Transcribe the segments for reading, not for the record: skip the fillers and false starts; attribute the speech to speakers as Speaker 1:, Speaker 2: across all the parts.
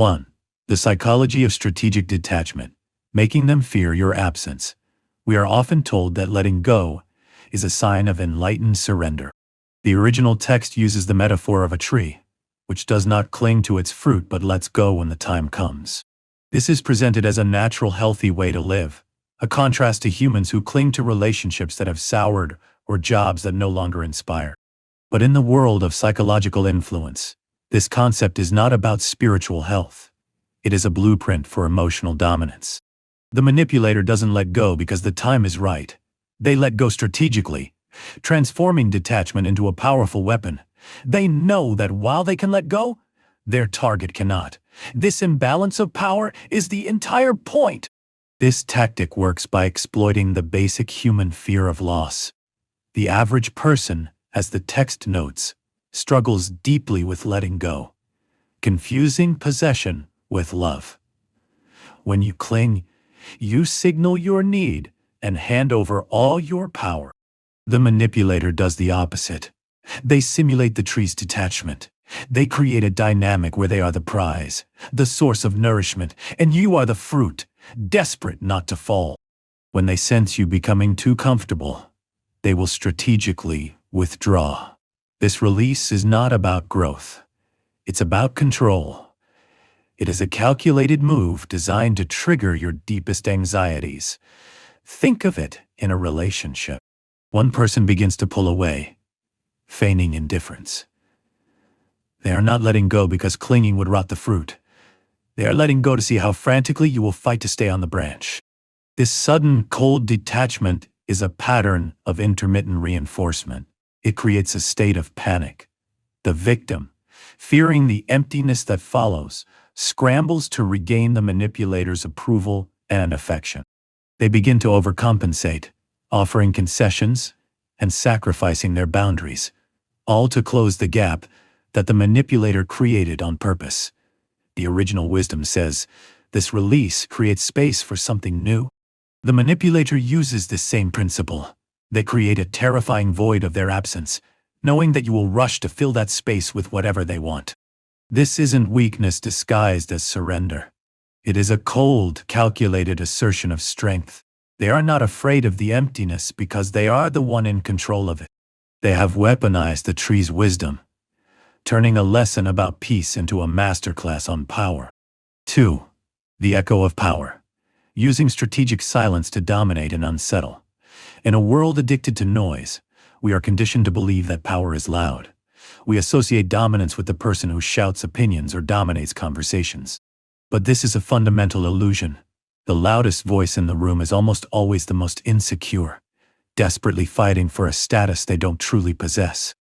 Speaker 1: 1. The psychology of strategic detachment, making them fear your absence. We are often told that letting go is a sign of enlightened surrender. The original text uses the metaphor of a tree, which does not cling to its fruit but lets go when the time comes. This is presented as a natural, healthy way to live, a contrast to humans who cling to relationships that have soured or jobs that no longer inspire. But in the world of psychological influence, this concept is not about spiritual health. It is a blueprint for emotional dominance. The manipulator doesn't let go because the time is right. They let go strategically, transforming detachment into a powerful weapon. They know that while they can let go, their target cannot. This imbalance of power is the entire point. This tactic works by exploiting the basic human fear of loss. The average person, as the text notes, struggles deeply with letting go, confusing possession with love. When you cling, you signal your need and hand over all your power. The manipulator does the opposite. They simulate the tree's detachment. They create a dynamic where they are the prize, the source of nourishment, and you are the fruit, desperate not to fall. When they sense you becoming too comfortable, they will strategically withdraw. This release is not about growth. It's about control. It is a calculated move designed to trigger your deepest anxieties. Think of it in a relationship. One person begins to pull away, feigning indifference. They are not letting go because clinging would rot the fruit. They are letting go to see how frantically you will fight to stay on the branch. This sudden, cold detachment is a pattern of intermittent reinforcement. It creates a state of panic. The victim, fearing the emptiness that follows, scrambles to regain the manipulator's approval and affection. They begin to overcompensate, offering concessions and sacrificing their boundaries, all to close the gap that the manipulator created on purpose. The original wisdom says, this release creates space for something new. The manipulator uses this same principle. They create a terrifying void of their absence, knowing that you will rush to fill that space with whatever they want. This isn't weakness disguised as surrender. It is a cold, calculated assertion of strength. They are not afraid of the emptiness because they are the one in control of it. They have weaponized the tree's wisdom, turning a lesson about peace into a masterclass on power. 2. The echo of power. Using strategic silence to dominate and unsettle. In a world addicted to noise, we are conditioned to believe that power is loud. We associate dominance with the person who shouts opinions or dominates conversations. But this is a fundamental illusion. The loudest voice in the room is almost always the most insecure, desperately fighting for a status they don't truly possess.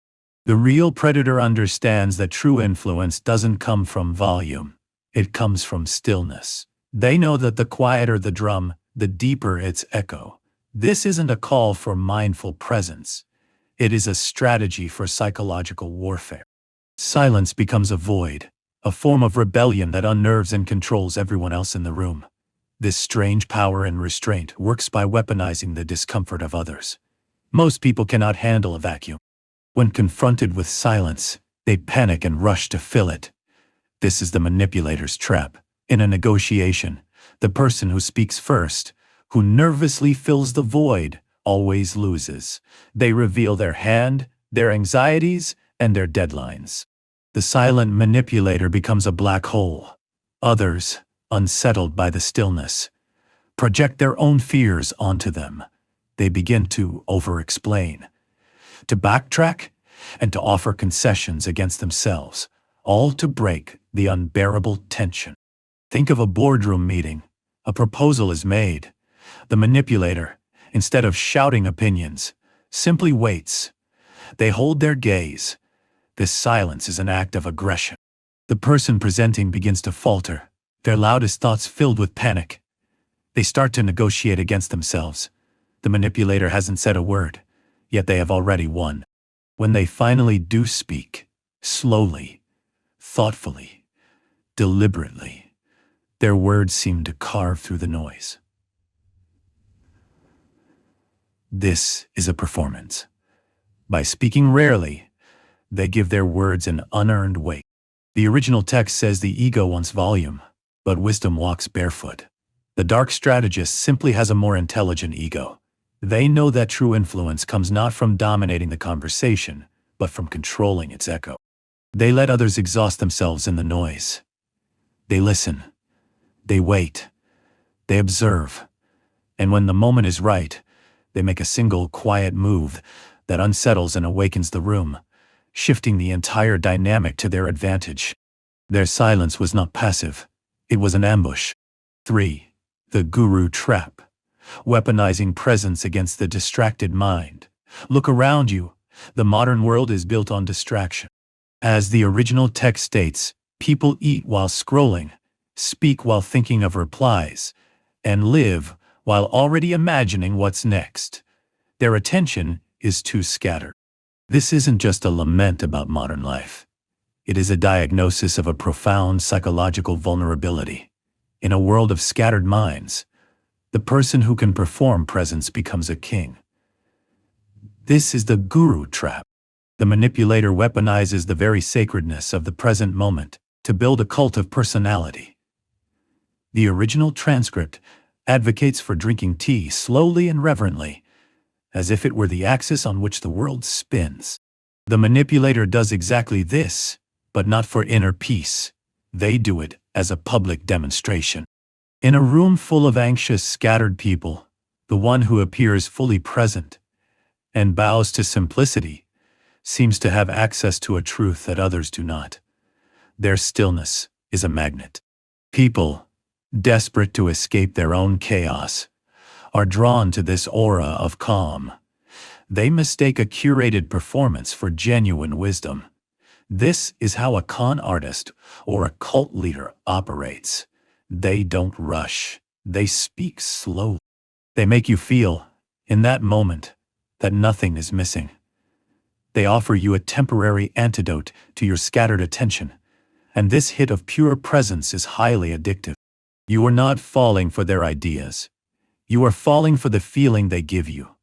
Speaker 1: The real predator understands that true influence doesn't come from volume. It comes from stillness. They know that the quieter the drum, the deeper its echo. This isn't a call for mindful presence. It is a strategy for psychological warfare. Silence becomes a void, a form of rebellion that unnerves and controls everyone else in the room. This strange power and restraint works by weaponizing the discomfort of others. Most people cannot handle a vacuum. When confronted with silence, they panic and rush to fill it. This is the manipulator's trap. In a negotiation, the person who speaks first, who nervously fills the void, always loses. They reveal their hand, their anxieties, and their deadlines. The silent manipulator becomes a black hole. Others, unsettled by the stillness, project their own fears onto them. They begin to over-explain, to backtrack, and to offer concessions against themselves, all to break the unbearable tension. Think of a boardroom meeting. A proposal is made. The manipulator, instead of shouting opinions, simply waits. They hold their gaze. This silence is an act of aggression. The person presenting begins to falter, their loudest thoughts filled with panic. They start to negotiate against themselves. The manipulator hasn't said a word, yet they have already won. When they finally do speak, slowly, thoughtfully, deliberately, their words seem to carve through the noise. This is a performance. By speaking rarely, they give their words an unearned weight. The original text says the ego wants volume, but wisdom walks barefoot. The dark strategist simply has a more intelligent ego. They know that true influence comes not from dominating the conversation, but from controlling its echo. They let others exhaust themselves in the noise. They listen. They wait. They observe. And when the moment is right, they make a single quiet move that unsettles and awakens the room, shifting the entire dynamic to their advantage. Their silence was not passive. It was an ambush. 3. The guru trap. Weaponizing presence against the distracted mind. Look around you. The modern world is built on distraction. As the original text states, people eat while scrolling, speak while thinking of replies, and live while already imagining what's next. Their attention is too scattered. This isn't just a lament about modern life. It is a diagnosis of a profound psychological vulnerability. In a world of scattered minds, the person who can perform presence becomes a king. This is the guru trap. The manipulator weaponizes the very sacredness of the present moment to build a cult of personality. The original transcript advocates for drinking tea slowly and reverently, as if it were the axis on which the world spins. The manipulator does exactly this, but not for inner peace. They do it as a public demonstration. In a room full of anxious, scattered people, the one who appears fully present and bows to simplicity seems to have access to a truth that others do not. Their stillness is a magnet. People, desperate to escape their own chaos, are drawn to this aura of calm. They mistake a curated performance for genuine wisdom. This is how a con artist or a cult leader operates. They don't rush. They speak slowly. They make you feel, in that moment, that nothing is missing. They offer you a temporary antidote to your scattered attention, and this hit of pure presence is highly addictive. You are not falling for their ideas. You are falling for the feeling they give you.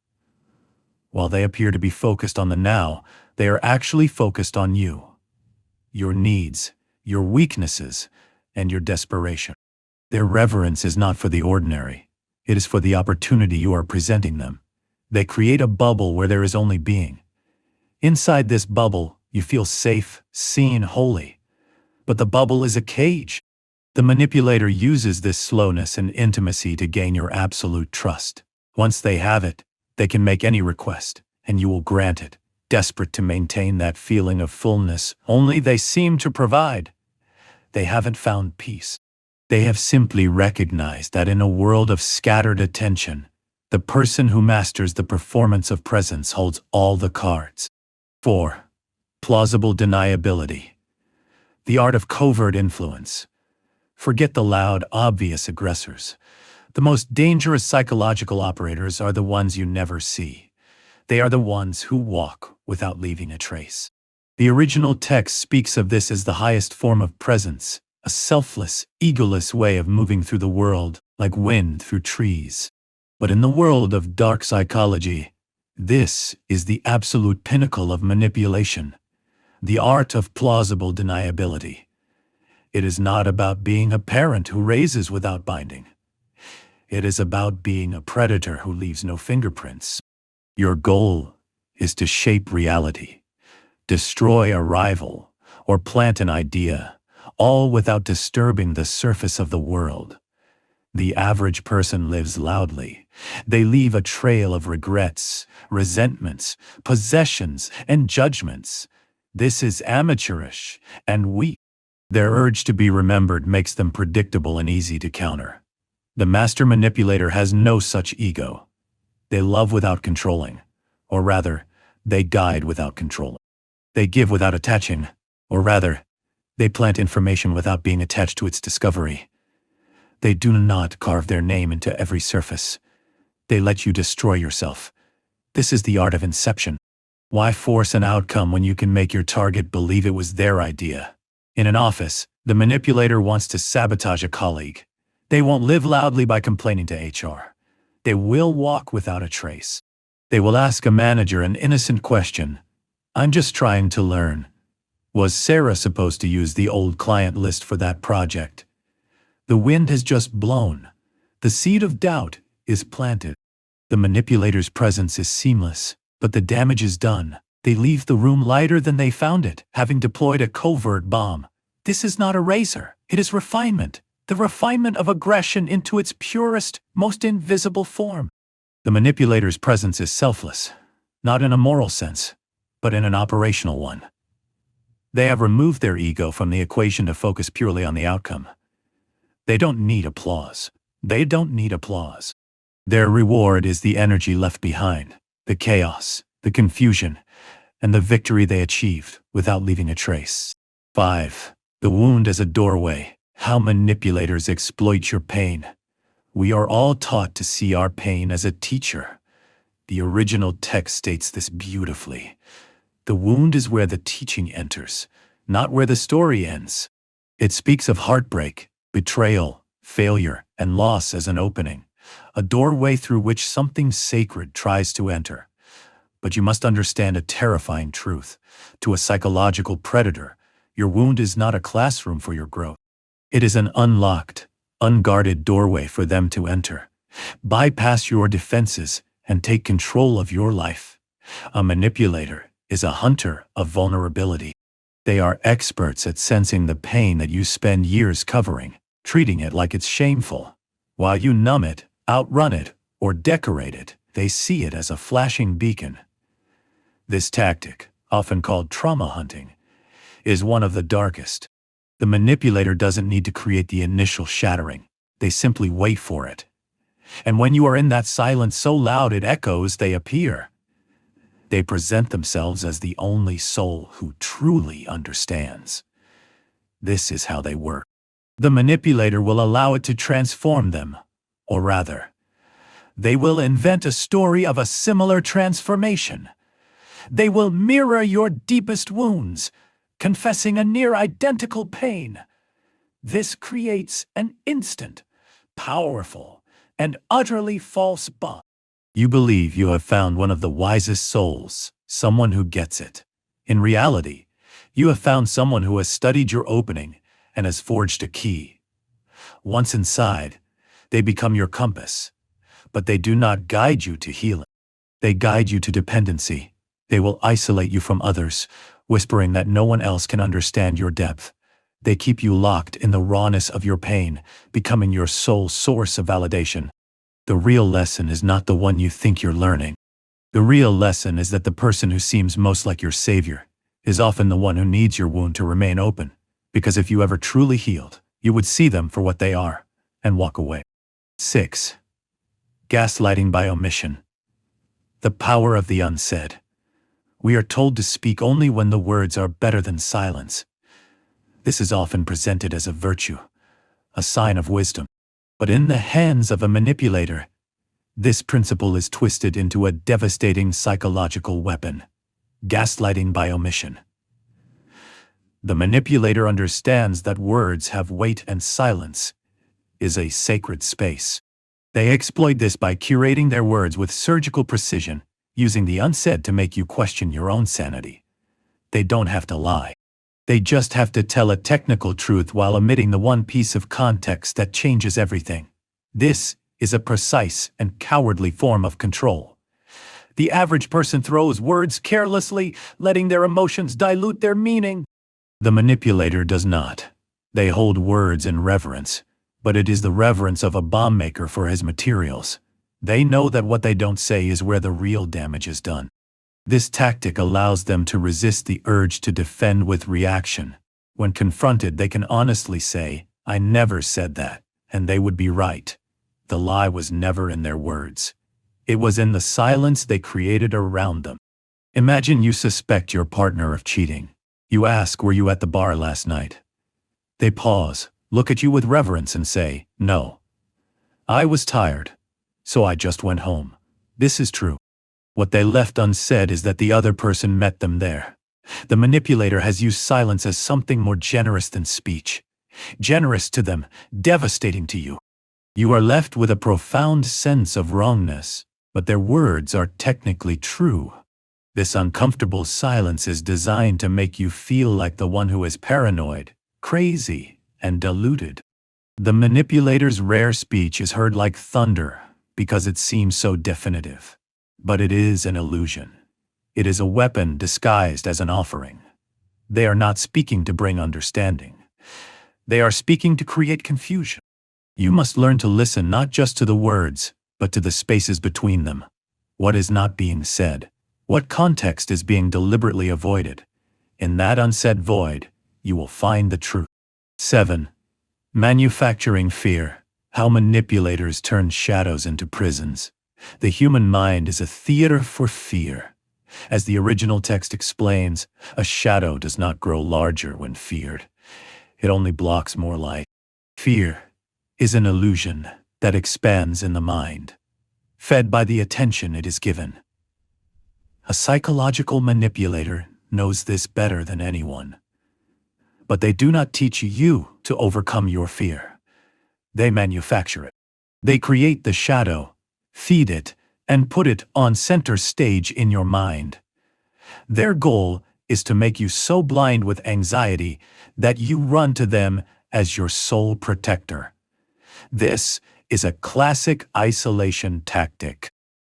Speaker 1: While they appear to be focused on the now, they are actually focused on you, your needs, your weaknesses, and your desperation. Their reverence is not for the ordinary. It is for the opportunity you are presenting them. They create a bubble where there is only being. Inside this bubble, you feel safe, seen, holy. But the bubble is a cage. The manipulator uses this slowness and intimacy to gain your absolute trust. Once they have it, they can make any request, and you will grant it, desperate to maintain that feeling of fullness only they seem to provide. They haven't found peace. They have simply recognized that in a world of scattered attention, the person who masters the performance of presence holds all the cards. 4. Plausible deniability. The art of covert influence. Forget the loud, obvious aggressors. The most dangerous psychological operators are the ones you never see. They are the ones who walk without leaving a trace. The original text speaks of this as the highest form of presence, a selfless, egoless way of moving through the world, like wind through trees. But in the world of dark psychology, this is the absolute pinnacle of manipulation, the art of plausible deniability. It is not about being a parent who raises without binding. It is about being a predator who leaves no fingerprints. Your goal is to shape reality, destroy a rival, or plant an idea, all without disturbing the surface of the world. The average person lives loudly. They leave a trail of regrets, resentments, possessions, and judgments. This is amateurish and weak. Their urge to be remembered makes them predictable and easy to counter. The master manipulator has no such ego. They love without controlling, or rather, they guide without controlling. They give without attaching, or rather, they plant information without being attached to its discovery. They do not carve their name into every surface. They let you destroy yourself. This is the art of inception. Why force an outcome when you can make your target believe it was their idea? In an office, the manipulator wants to sabotage a colleague. They won't live loudly by complaining to HR. They will walk without a trace. They will ask a manager an innocent question. I'm just trying to learn. Was Sarah supposed to use the old client list for that project? The wind has just blown. The seed of doubt is planted. The manipulator's presence is seamless, but the damage is done. They leave the room lighter than they found it, having deployed a covert bomb. This is not a razor. It is refinement. The refinement of aggression into its purest, most invisible form. The manipulator's presence is selfless, not in a moral sense, but in an operational one. They have removed their ego from the equation to focus purely on the outcome. They don't need applause. They don't need applause. Their reward is the energy left behind, the chaos, the confusion, and the victory they achieved without leaving a trace. 5. The wound as a doorway. How manipulators exploit your pain. We are all taught to see our pain as a teacher. The original text states this beautifully. The wound is where the teaching enters, not where the story ends. It speaks of heartbreak, betrayal, failure, and loss as an opening, a doorway through which something sacred tries to enter. But you must understand a terrifying truth. To a psychological predator, your wound is not a classroom for your growth. It is an unlocked, unguarded doorway for them to enter, bypass your defenses, and take control of your life. A manipulator is a hunter of vulnerability. They are experts at sensing the pain that you spend years covering, treating it like it's shameful. While you numb it, outrun it, or decorate it, they see it as a flashing beacon. This tactic, often called trauma hunting, is one of the darkest. The manipulator doesn't need to create the initial shattering. They simply wait for it. And when you are in that silence so loud it echoes, they appear. They present themselves as the only soul who truly understands. This is how they work. The manipulator will allow it to transform them, or rather, they will invent a story of a similar transformation. They will mirror your deepest wounds, confessing a near-identical pain. This creates an instant, powerful, and utterly false bond. You believe you have found one of the wisest souls, someone who gets it. In reality, you have found someone who has studied your opening and has forged a key. Once inside, they become your compass, but they do not guide you to healing. They guide you to dependency. They will isolate you from others, whispering that no one else can understand your depth. They keep you locked in the rawness of your pain, becoming your sole source of validation. The real lesson is not the one you think you're learning. The real lesson is that the person who seems most like your savior is often the one who needs your wound to remain open, because if you ever truly healed, you would see them for what they are and walk away. 6. Gaslighting by omission. The power of the unsaid. We are told to speak only when the words are better than silence. This is often presented as a virtue, a sign of wisdom. But in the hands of a manipulator, this principle is twisted into a devastating psychological weapon: gaslighting by omission. The manipulator understands that words have weight and silence is a sacred space. They exploit this by curating their words with surgical precision, using the unsaid to make you question your own sanity. They don't have to lie. They just have to tell a technical truth while omitting the one piece of context that changes everything. This is a precise and cowardly form of control. The average person throws words carelessly, letting their emotions dilute their meaning. The manipulator does not. They hold words in reverence, but it is the reverence of a bomb maker for his materials. They know that what they don't say is where the real damage is done. This tactic allows them to resist the urge to defend with reaction. When confronted, they can honestly say, "I never said that," and they would be right. The lie was never in their words. It was in the silence they created around them. Imagine you suspect your partner of cheating. You ask, "Were you at the bar last night?" They pause, look at you with reverence and say, "No. I was tired, so I just went home." This is true. What they left unsaid is that the other person met them there. The manipulator has used silence as something more generous than speech. Generous to them, devastating to you. You are left with a profound sense of wrongness, but their words are technically true. This uncomfortable silence is designed to make you feel like the one who is paranoid, crazy, and deluded. The manipulator's rare speech is heard like thunder because it seems so definitive. But it is an illusion. It is a weapon disguised as an offering. They are not speaking to bring understanding. They are speaking to create confusion. You must learn to listen not just to the words, but to the spaces between them. What is not being said? What context is being deliberately avoided? In that unsaid void, you will find the truth. 7. Manufacturing fear. How manipulators turn shadows into prisons. The human mind is a theater for fear. As the original text explains, a shadow does not grow larger when feared. It only blocks more light. Fear is an illusion that expands in the mind, fed by the attention it is given. A psychological manipulator knows this better than anyone. But they do not teach you to overcome your fear. They manufacture it. They create the shadow, feed it, and put it on center stage in your mind. Their goal is to make you so blind with anxiety that you run to them as your sole protector. This is a classic isolation tactic.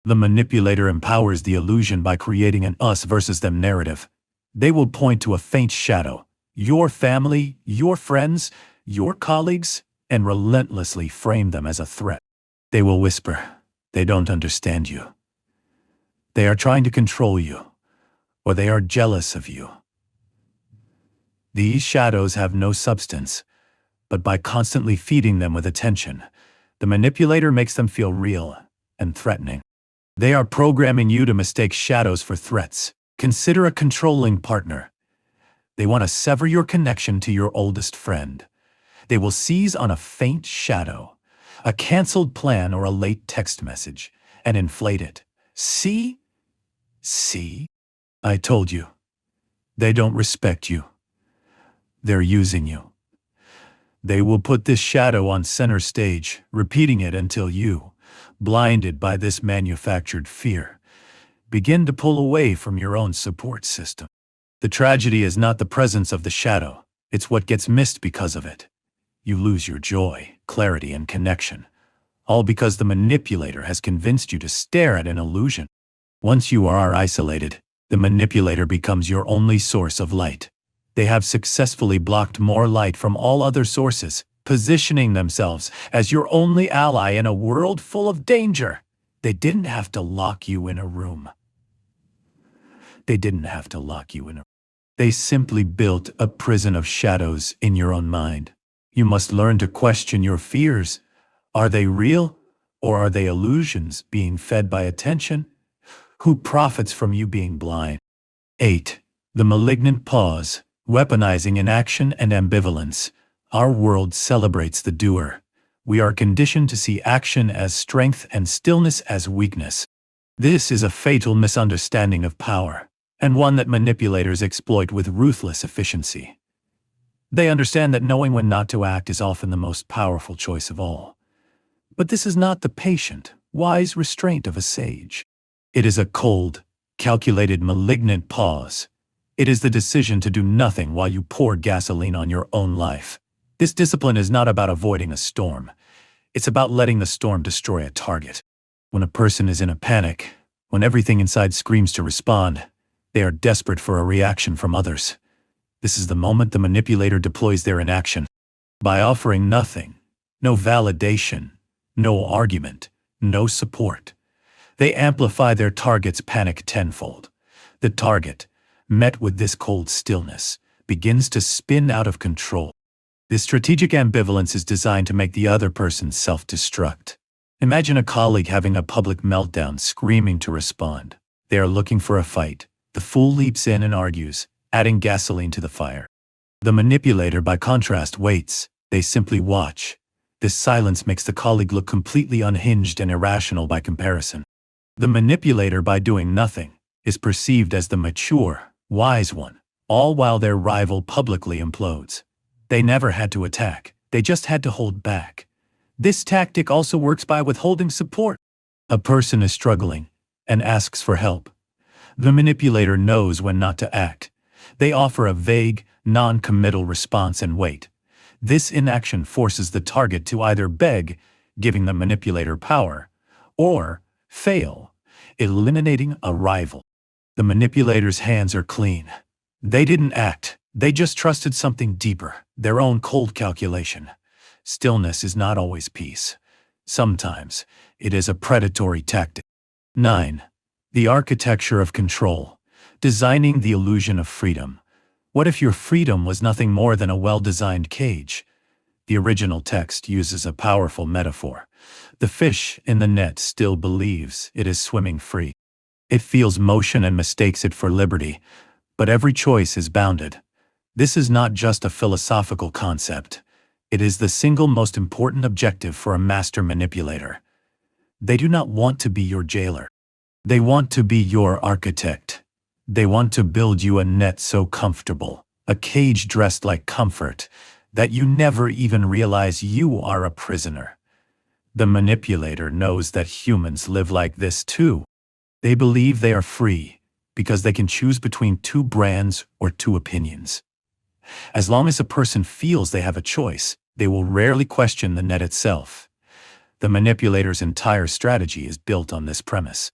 Speaker 1: The manipulator empowers the illusion by creating an us versus them narrative. They will point to a faint shadow, your family, your friends, your colleagues, and relentlessly frame them as a threat. They will whisper, "They don't understand you. They are trying to control you, or they are jealous of you." These shadows have no substance, but by constantly feeding them with attention, the manipulator makes them feel real and threatening. They are programming you to mistake shadows for threats. Consider a controlling partner. They want to sever your connection to your oldest friend. They will seize on a faint shadow, a canceled plan or a late text message, and inflate it. See? I told you. They don't respect you. They're using you. They will put this shadow on center stage, repeating it until you, blinded by this manufactured fear, begin to pull away from your own support system. The tragedy is not the presence of the shadow, it's what gets missed because of it. You lose your joy, clarity, and connection, all because the manipulator has convinced you to stare at an illusion. Once you are isolated, the manipulator becomes your only source of light. They have successfully blocked more light from all other sources, positioning themselves as your only ally in a world full of danger. They didn't have to lock you in a room. They simply built a prison of shadows in your own mind. You must learn to question your fears. Are they real, or are they illusions being fed by attention? Who profits from you being blind? 8. The malignant pause, weaponizing inaction and ambivalence. Our world celebrates the doer. We are conditioned to see action as strength and stillness as weakness. This is a fatal misunderstanding of power, and one that manipulators exploit with ruthless efficiency. They understand that knowing when not to act is often the most powerful choice of all. But this is not the patient, wise restraint of a sage. It is a cold, calculated, malignant pause. It is the decision to do nothing while you pour gasoline on your own life. This discipline is not about avoiding a storm. It's about letting the storm destroy a target. When a person is in a panic, when everything inside screams to respond, they are desperate for a reaction from others. This is the moment the manipulator deploys their inaction. By offering nothing, no validation, no argument, no support, they amplify their target's panic tenfold. The target, met with this cold stillness, begins to spin out of control. This strategic ambivalence is designed to make the other person self-destruct. Imagine a colleague having a public meltdown, screaming to respond. They are looking for a fight. The fool leaps in and argues, adding gasoline to the fire. The manipulator, by contrast, waits. They simply watch. This silence makes the colleague look completely unhinged and irrational by comparison. The manipulator, by doing nothing, is perceived as the mature, wise one, all while their rival publicly implodes. They never had to attack, they just had to hold back. This tactic also works by withholding support. A person is struggling and asks for help. The manipulator knows when not to act. They offer a vague, non-committal response and wait. This inaction forces the target to either beg, giving the manipulator power, or fail, eliminating a rival. The manipulator's hands are clean. They didn't act. They just trusted something deeper, their own cold calculation. Stillness is not always peace. Sometimes it is a predatory tactic. 9. The architecture of control. Designing the illusion of freedom. What if your freedom was nothing more than a well-designed cage? The original text uses a powerful metaphor. The fish in the net still believes it is swimming free. It feels motion and mistakes it for liberty, but every choice is bounded. This is not just a philosophical concept. It is the single most important objective for a master manipulator. They do not want to be your jailer. They want to be your architect. They want to build you a net so comfortable, a cage dressed like comfort, that you never even realize you are a prisoner. The manipulator knows that humans live like this too. They believe they are free because they can choose between two brands or two opinions. As long as a person feels they have a choice, they will rarely question the net itself. The manipulator's entire strategy is built on this premise.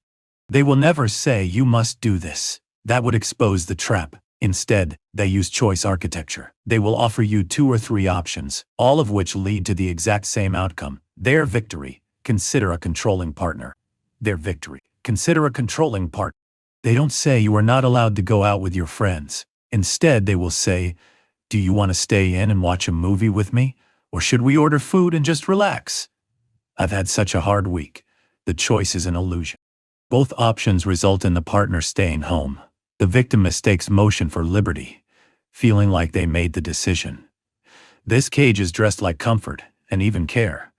Speaker 1: They will never say, "You must do this." That would expose the trap. Instead, they use choice architecture. They will offer you 2 or 3 options, all of which lead to the exact same outcome. Their victory: consider a controlling partner. Their victory: consider a controlling partner. They don't say you are not allowed to go out with your friends. Instead, they will say, "Do you want to stay in and watch a movie with me? Or should we order food and just relax? I've had such a hard week." The choice is an illusion. Both options result in the partner staying home. The victim mistakes motion for liberty, feeling like they made the decision. This cage is dressed like comfort and even care,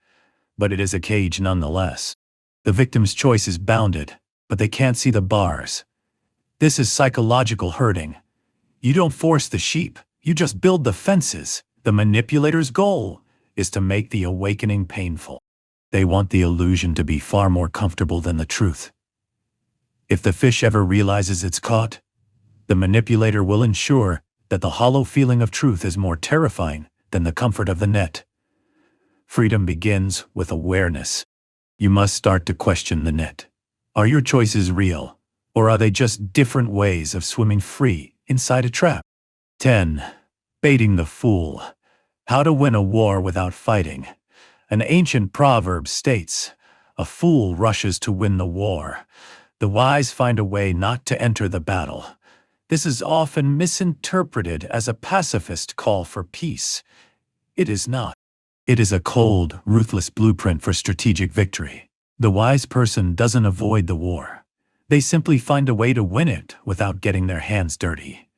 Speaker 1: but it is a cage nonetheless. The victim's choice is bounded, but they can't see the bars. This is psychological herding. You don't force the sheep, you just build the fences. The manipulator's goal is to make the awakening painful. They want the illusion to be far more comfortable than the truth. If the fish ever realizes it's caught, the manipulator will ensure that the hollow feeling of truth is more terrifying than the comfort of the net. Freedom begins with awareness. You must start to question the net. Are your choices real, or are they just different ways of swimming free inside a trap? 10. Baiting the fool. How to win a war without fighting. An ancient proverb states, "A fool rushes to win the war. The wise find a way not to enter the battle." This is often misinterpreted as a pacifist call for peace. It is not. It is a cold, ruthless blueprint for strategic victory. The wise person doesn't avoid the war. They simply find a way to win it without getting their hands dirty.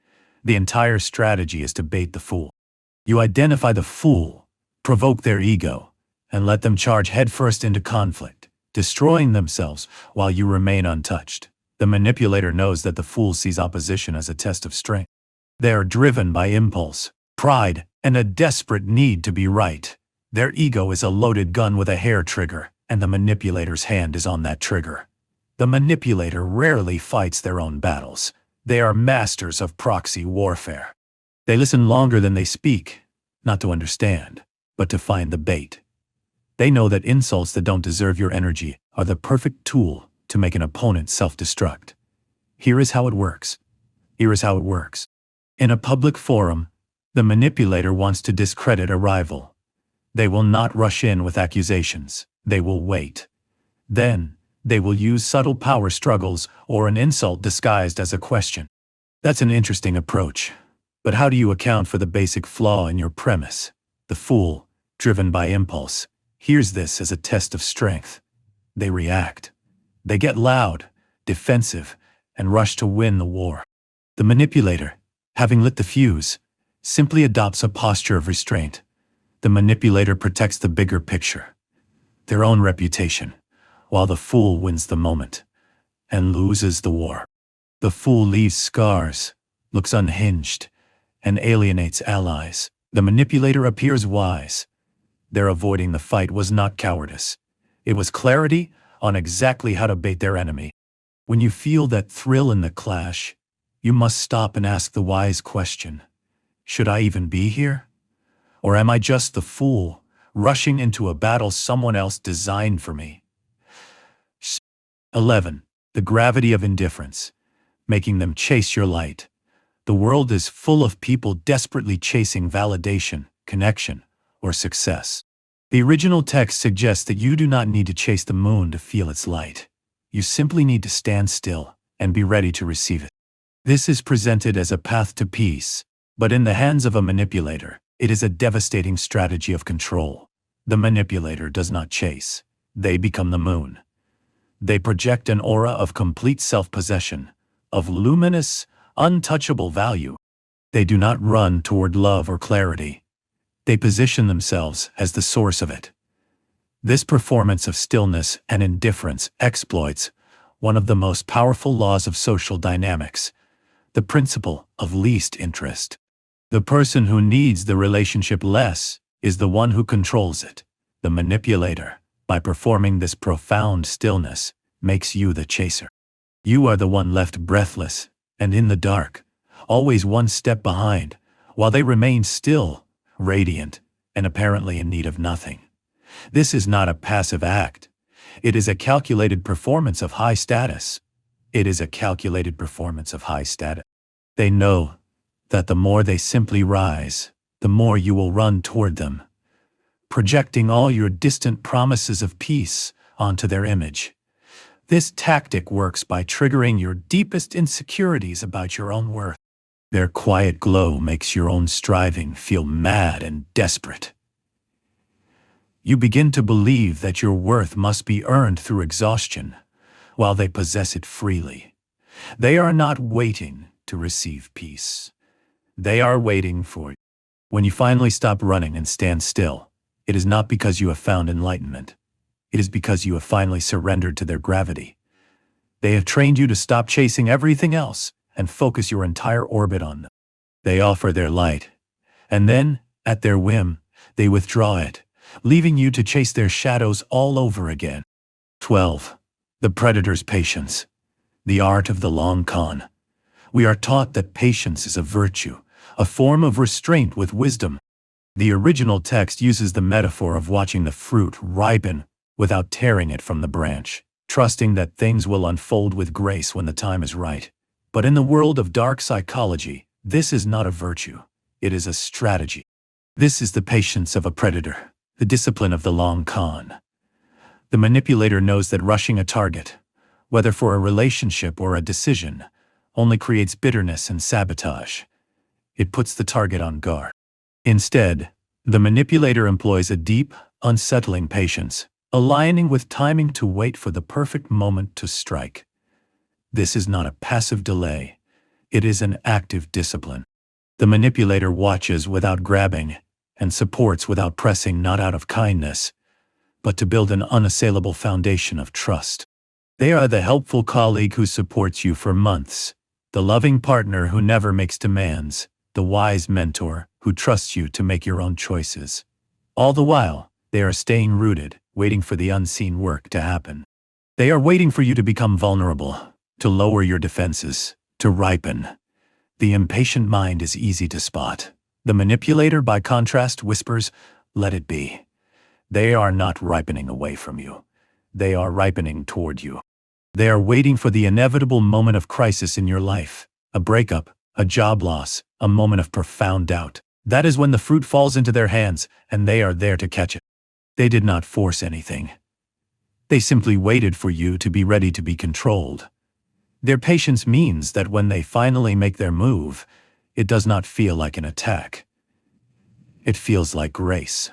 Speaker 1: The entire strategy is to bait the fool. You identify the fool, provoke their ego, and let them charge headfirst into conflict, destroying themselves while you remain untouched. The manipulator knows that the fool sees opposition as a test of strength. They are driven by impulse, pride, and a desperate need to be right. Their ego is a loaded gun with a hair trigger, and the manipulator's hand is on that trigger. The manipulator rarely fights their own battles. They are masters of proxy warfare. They listen longer than they speak, not to understand, but to find the bait. They know that insults that don't deserve your energy are the perfect tool to make an opponent self-destruct. Here is how it works. In a public forum, the manipulator wants to discredit a rival. They will not rush in with accusations. They will wait. Then, they will use subtle power struggles or an insult disguised as a question. That's an interesting approach. But how do you account for the basic flaw in your premise? The fool, driven by impulse, hears this as a test of strength. They react. They get loud, defensive, and rush to win the war. The manipulator, having lit the fuse, simply adopts a posture of restraint. The manipulator protects the bigger picture, their own reputation, while the fool wins the moment and loses the war. The fool leaves scars, looks unhinged, and alienates allies. The manipulator appears wise. Their avoiding the fight was not cowardice. It was clarity on exactly how to bait their enemy. When you feel that thrill in the clash, you must stop and ask the wise question: should I even be here? Or am I just the fool, rushing into a battle someone else designed for me? 11. The gravity of indifference, making them chase your light. The world is full of people desperately chasing validation, connection, or success. The original text suggests that you do not need to chase the moon to feel its light. You simply need to stand still and be ready to receive it. This is presented as a path to peace, but in the hands of a manipulator, it is a devastating strategy of control. The manipulator does not chase. They become the moon. They project an aura of complete self-possession, of luminous, untouchable value. They do not run toward love or clarity. They position themselves as the source of it. This performance of stillness and indifference exploits one of the most powerful laws of social dynamics, the principle of least interest. The person who needs the relationship less is the one who controls it. The manipulator, by performing this profound stillness, makes you the chaser. You are the one left breathless and in the dark, always one step behind, while they remain still, radiant, and apparently in need of nothing. This is not a passive act. It is a calculated performance of high status. It is a calculated performance of high status. They know that the more they simply rise, the more you will run toward them, projecting all your distant promises of peace onto their image. This tactic works by triggering your deepest insecurities about your own worth. Their quiet glow makes your own striving feel mad and desperate. You begin to believe that your worth must be earned through exhaustion, while they possess it freely. They are not waiting to receive peace. They are waiting for you. When you finally stop running and stand still, it is not because you have found enlightenment. It is because you have finally surrendered to their gravity. They have trained you to stop chasing everything else and focus your entire orbit on them. They offer their light, and then, at their whim, they withdraw it, leaving you to chase their shadows all over again. 12. The predator's patience. The art of the long con. We are taught that patience is a virtue, a form of restraint with wisdom. The original text uses the metaphor of watching the fruit ripen without tearing it from the branch, trusting that things will unfold with grace when the time is right. But in the world of dark psychology, this is not a virtue. It is a strategy. This is the patience of a predator, the discipline of the long con. The manipulator knows that rushing a target, whether for a relationship or a decision, only creates bitterness and sabotage. It puts the target on guard. Instead, the manipulator employs a deep, unsettling patience, aligning with timing to wait for the perfect moment to strike. This is not a passive delay. It is an active discipline. The manipulator watches without grabbing and supports without pressing, not out of kindness, but to build an unassailable foundation of trust. They are the helpful colleague who supports you for months, the loving partner who never makes demands, the wise mentor who trusts you to make your own choices. All the while, they are staying rooted, waiting for the unseen work to happen. They are waiting for you to become vulnerable, to lower your defenses, to ripen. The impatient mind is easy to spot. The manipulator, by contrast, whispers, "Let it be." They are not ripening away from you. They are ripening toward you. They are waiting for the inevitable moment of crisis in your life, a breakup, a job loss, a moment of profound doubt. That is when the fruit falls into their hands, and they are there to catch it. They did not force anything. They simply waited for you to be ready to be controlled. Their patience means that when they finally make their move, it does not feel like an attack. It feels like grace,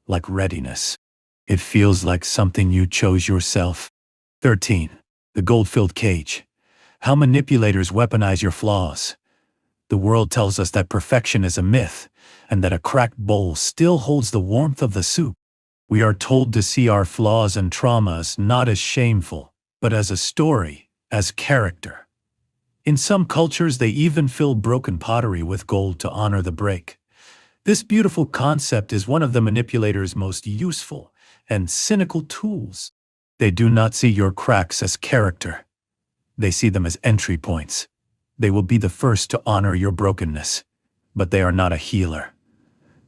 Speaker 1: like readiness. It feels like something you chose yourself. 13. The gold-filled cage. How manipulators weaponize your flaws. The world tells us that perfection is a myth, and that a cracked bowl still holds the warmth of the soup. We are told to see our flaws and traumas not as shameful, but as a story, as character. In some cultures, they even fill broken pottery with gold to honor the break. This beautiful concept is one of the manipulator's most useful and cynical tools. They do not see your cracks as character. They see them as entry points. They will be the first to honor your brokenness. But they are not a healer.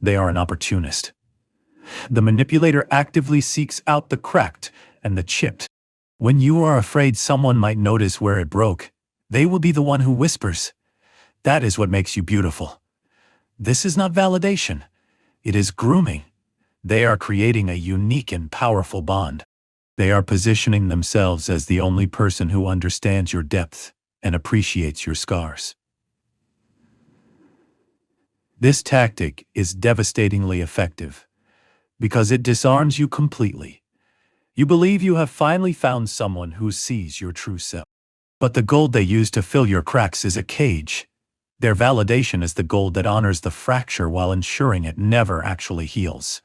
Speaker 1: They are an opportunist. The manipulator actively seeks out the cracked and the chipped. When you are afraid someone might notice where it broke, they will be the one who whispers, "That is what makes you beautiful." This is not validation. It is grooming. They are creating a unique and powerful bond. They are positioning themselves as the only person who understands your depth and appreciates your scars. This tactic is devastatingly effective because it disarms you completely. You believe you have finally found someone who sees your true self. But the gold they use to fill your cracks is a cage. Their validation is the gold that honors the fracture while ensuring it never actually heals.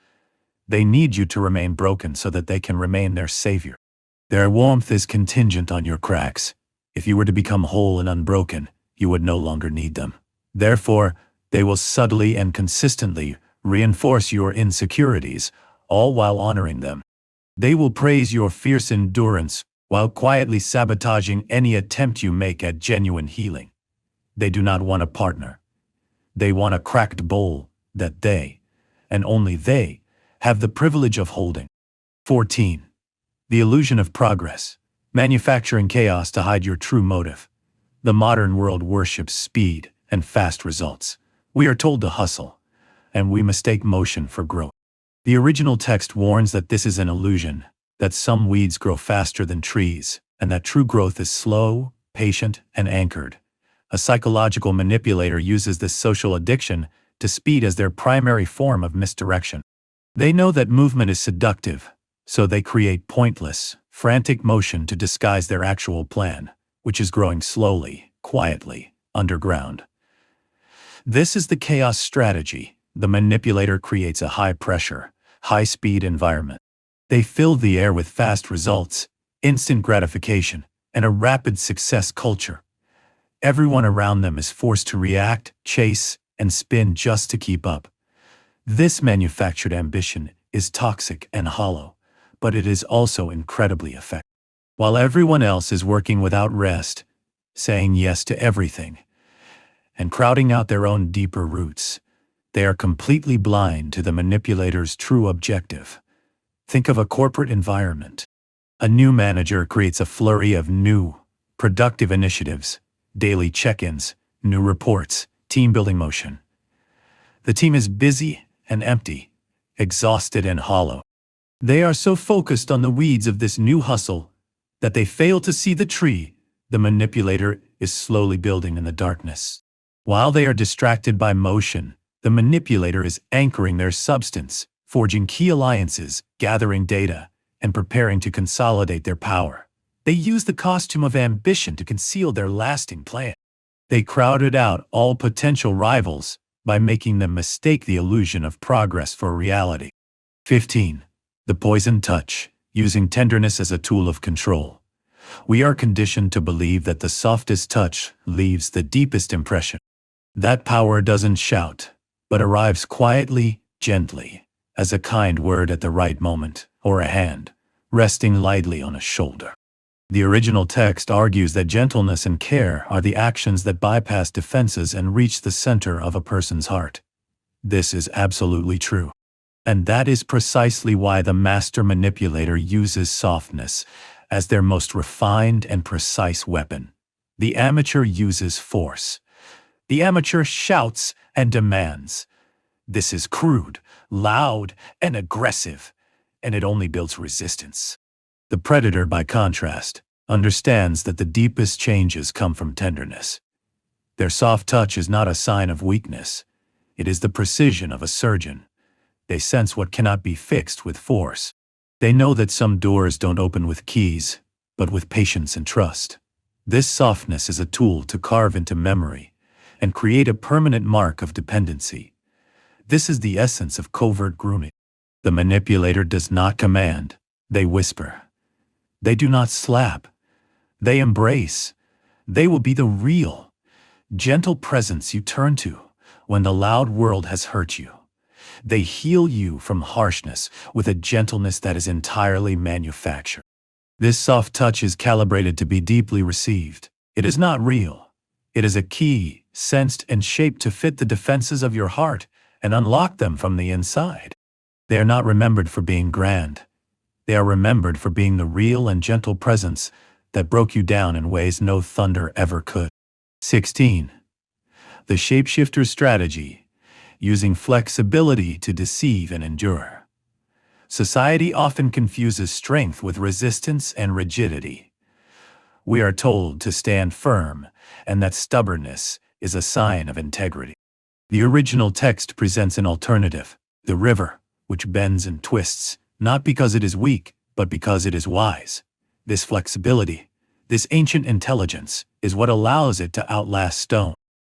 Speaker 1: They need you to remain broken so that they can remain their savior. Their warmth is contingent on your cracks. If you were to become whole and unbroken, you would no longer need them. Therefore, they will subtly and consistently reinforce your insecurities, all while honoring them. They will praise your fierce endurance while quietly sabotaging any attempt you make at genuine healing. They do not want a partner. They want a cracked bowl that they, and only they, have the privilege of holding. 14. The illusion of progress. Manufacturing chaos to hide your true motive. The modern world worships speed and fast results. We are told to hustle, and we mistake motion for growth. The original text warns that this is an illusion, that some weeds grow faster than trees, and that true growth is slow, patient, and anchored. A psychological manipulator uses this social addiction to speed as their primary form of misdirection. They know that movement is seductive, so they create pointless, frantic motion to disguise their actual plan, which is growing slowly, quietly, underground. This is the chaos strategy. The manipulator creates a high-pressure, high-speed environment. They fill the air with fast results, instant gratification, and a rapid success culture. Everyone around them is forced to react, chase, and spin just to keep up. This manufactured ambition is toxic and hollow, but it is also incredibly effective. While everyone else is working without rest, saying yes to everything, and crowding out their own deeper roots, they are completely blind to the manipulator's true objective. Think of a corporate environment. A new manager creates a flurry of new, productive initiatives, daily check-ins, new reports, team-building motion. The team is busy and empty, exhausted and hollow. They are so focused on the weeds of this new hustle that they fail to see the tree the manipulator is slowly building in the darkness. While they are distracted by motion, the manipulator is anchoring their substance, forging key alliances, gathering data, and preparing to consolidate their power. They use the costume of ambition to conceal their lasting plan. They crowded out all potential rivals by making them mistake the illusion of progress for reality. 15. The poison touch, using tenderness as a tool of control. We are conditioned to believe that the softest touch leaves the deepest impression. That power doesn't shout, but arrives quietly, gently, as a kind word at the right moment, or a hand, resting lightly on a shoulder. The original text argues that gentleness and care are the actions that bypass defenses and reach the center of a person's heart. This is absolutely true. And that is precisely why the master manipulator uses softness as their most refined and precise weapon. The amateur uses force. The amateur shouts and demands. This is crude, loud, and aggressive, and it only builds resistance. The predator, by contrast, understands that the deepest changes come from tenderness. Their soft touch is not a sign of weakness. It is the precision of a surgeon. They sense what cannot be fixed with force. They know that some doors don't open with keys, but with patience and trust. This softness is a tool to carve into memory and create a permanent mark of dependency. This is the essence of covert grooming. The manipulator does not command. They whisper. They do not slap. They embrace. They will be the real, gentle presence you turn to when the loud world has hurt you. They heal you from harshness with a gentleness that is entirely manufactured. This soft touch is calibrated to be deeply received. It is not real. It is a key, sensed and shaped to fit the defenses of your heart and unlock them from the inside. They are not remembered for being grand. They are remembered for being the real and gentle presence that broke you down in ways no thunder ever could. 16. The shapeshifter's strategy, using flexibility to deceive and endure. Society often confuses strength with resistance and rigidity. We are told to stand firm, and that stubbornness is a sign of integrity. The original text presents an alternative, the river, which bends and twists, not because it is weak, but because it is wise. This flexibility, this ancient intelligence, is what allows it to outlast stone.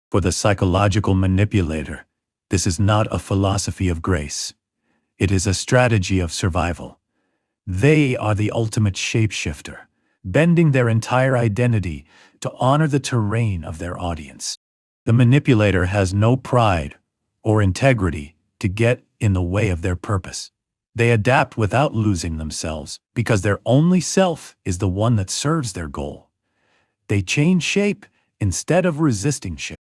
Speaker 1: For the psychological manipulator, this is not a philosophy of grace. It is a strategy of survival. They are the ultimate shapeshifter, bending their entire identity to honor the terrain of their audience. The manipulator has no pride or integrity to get in the way of their purpose. They adapt without losing themselves because their only self is the one that serves their goal. They change shape instead of resisting shape.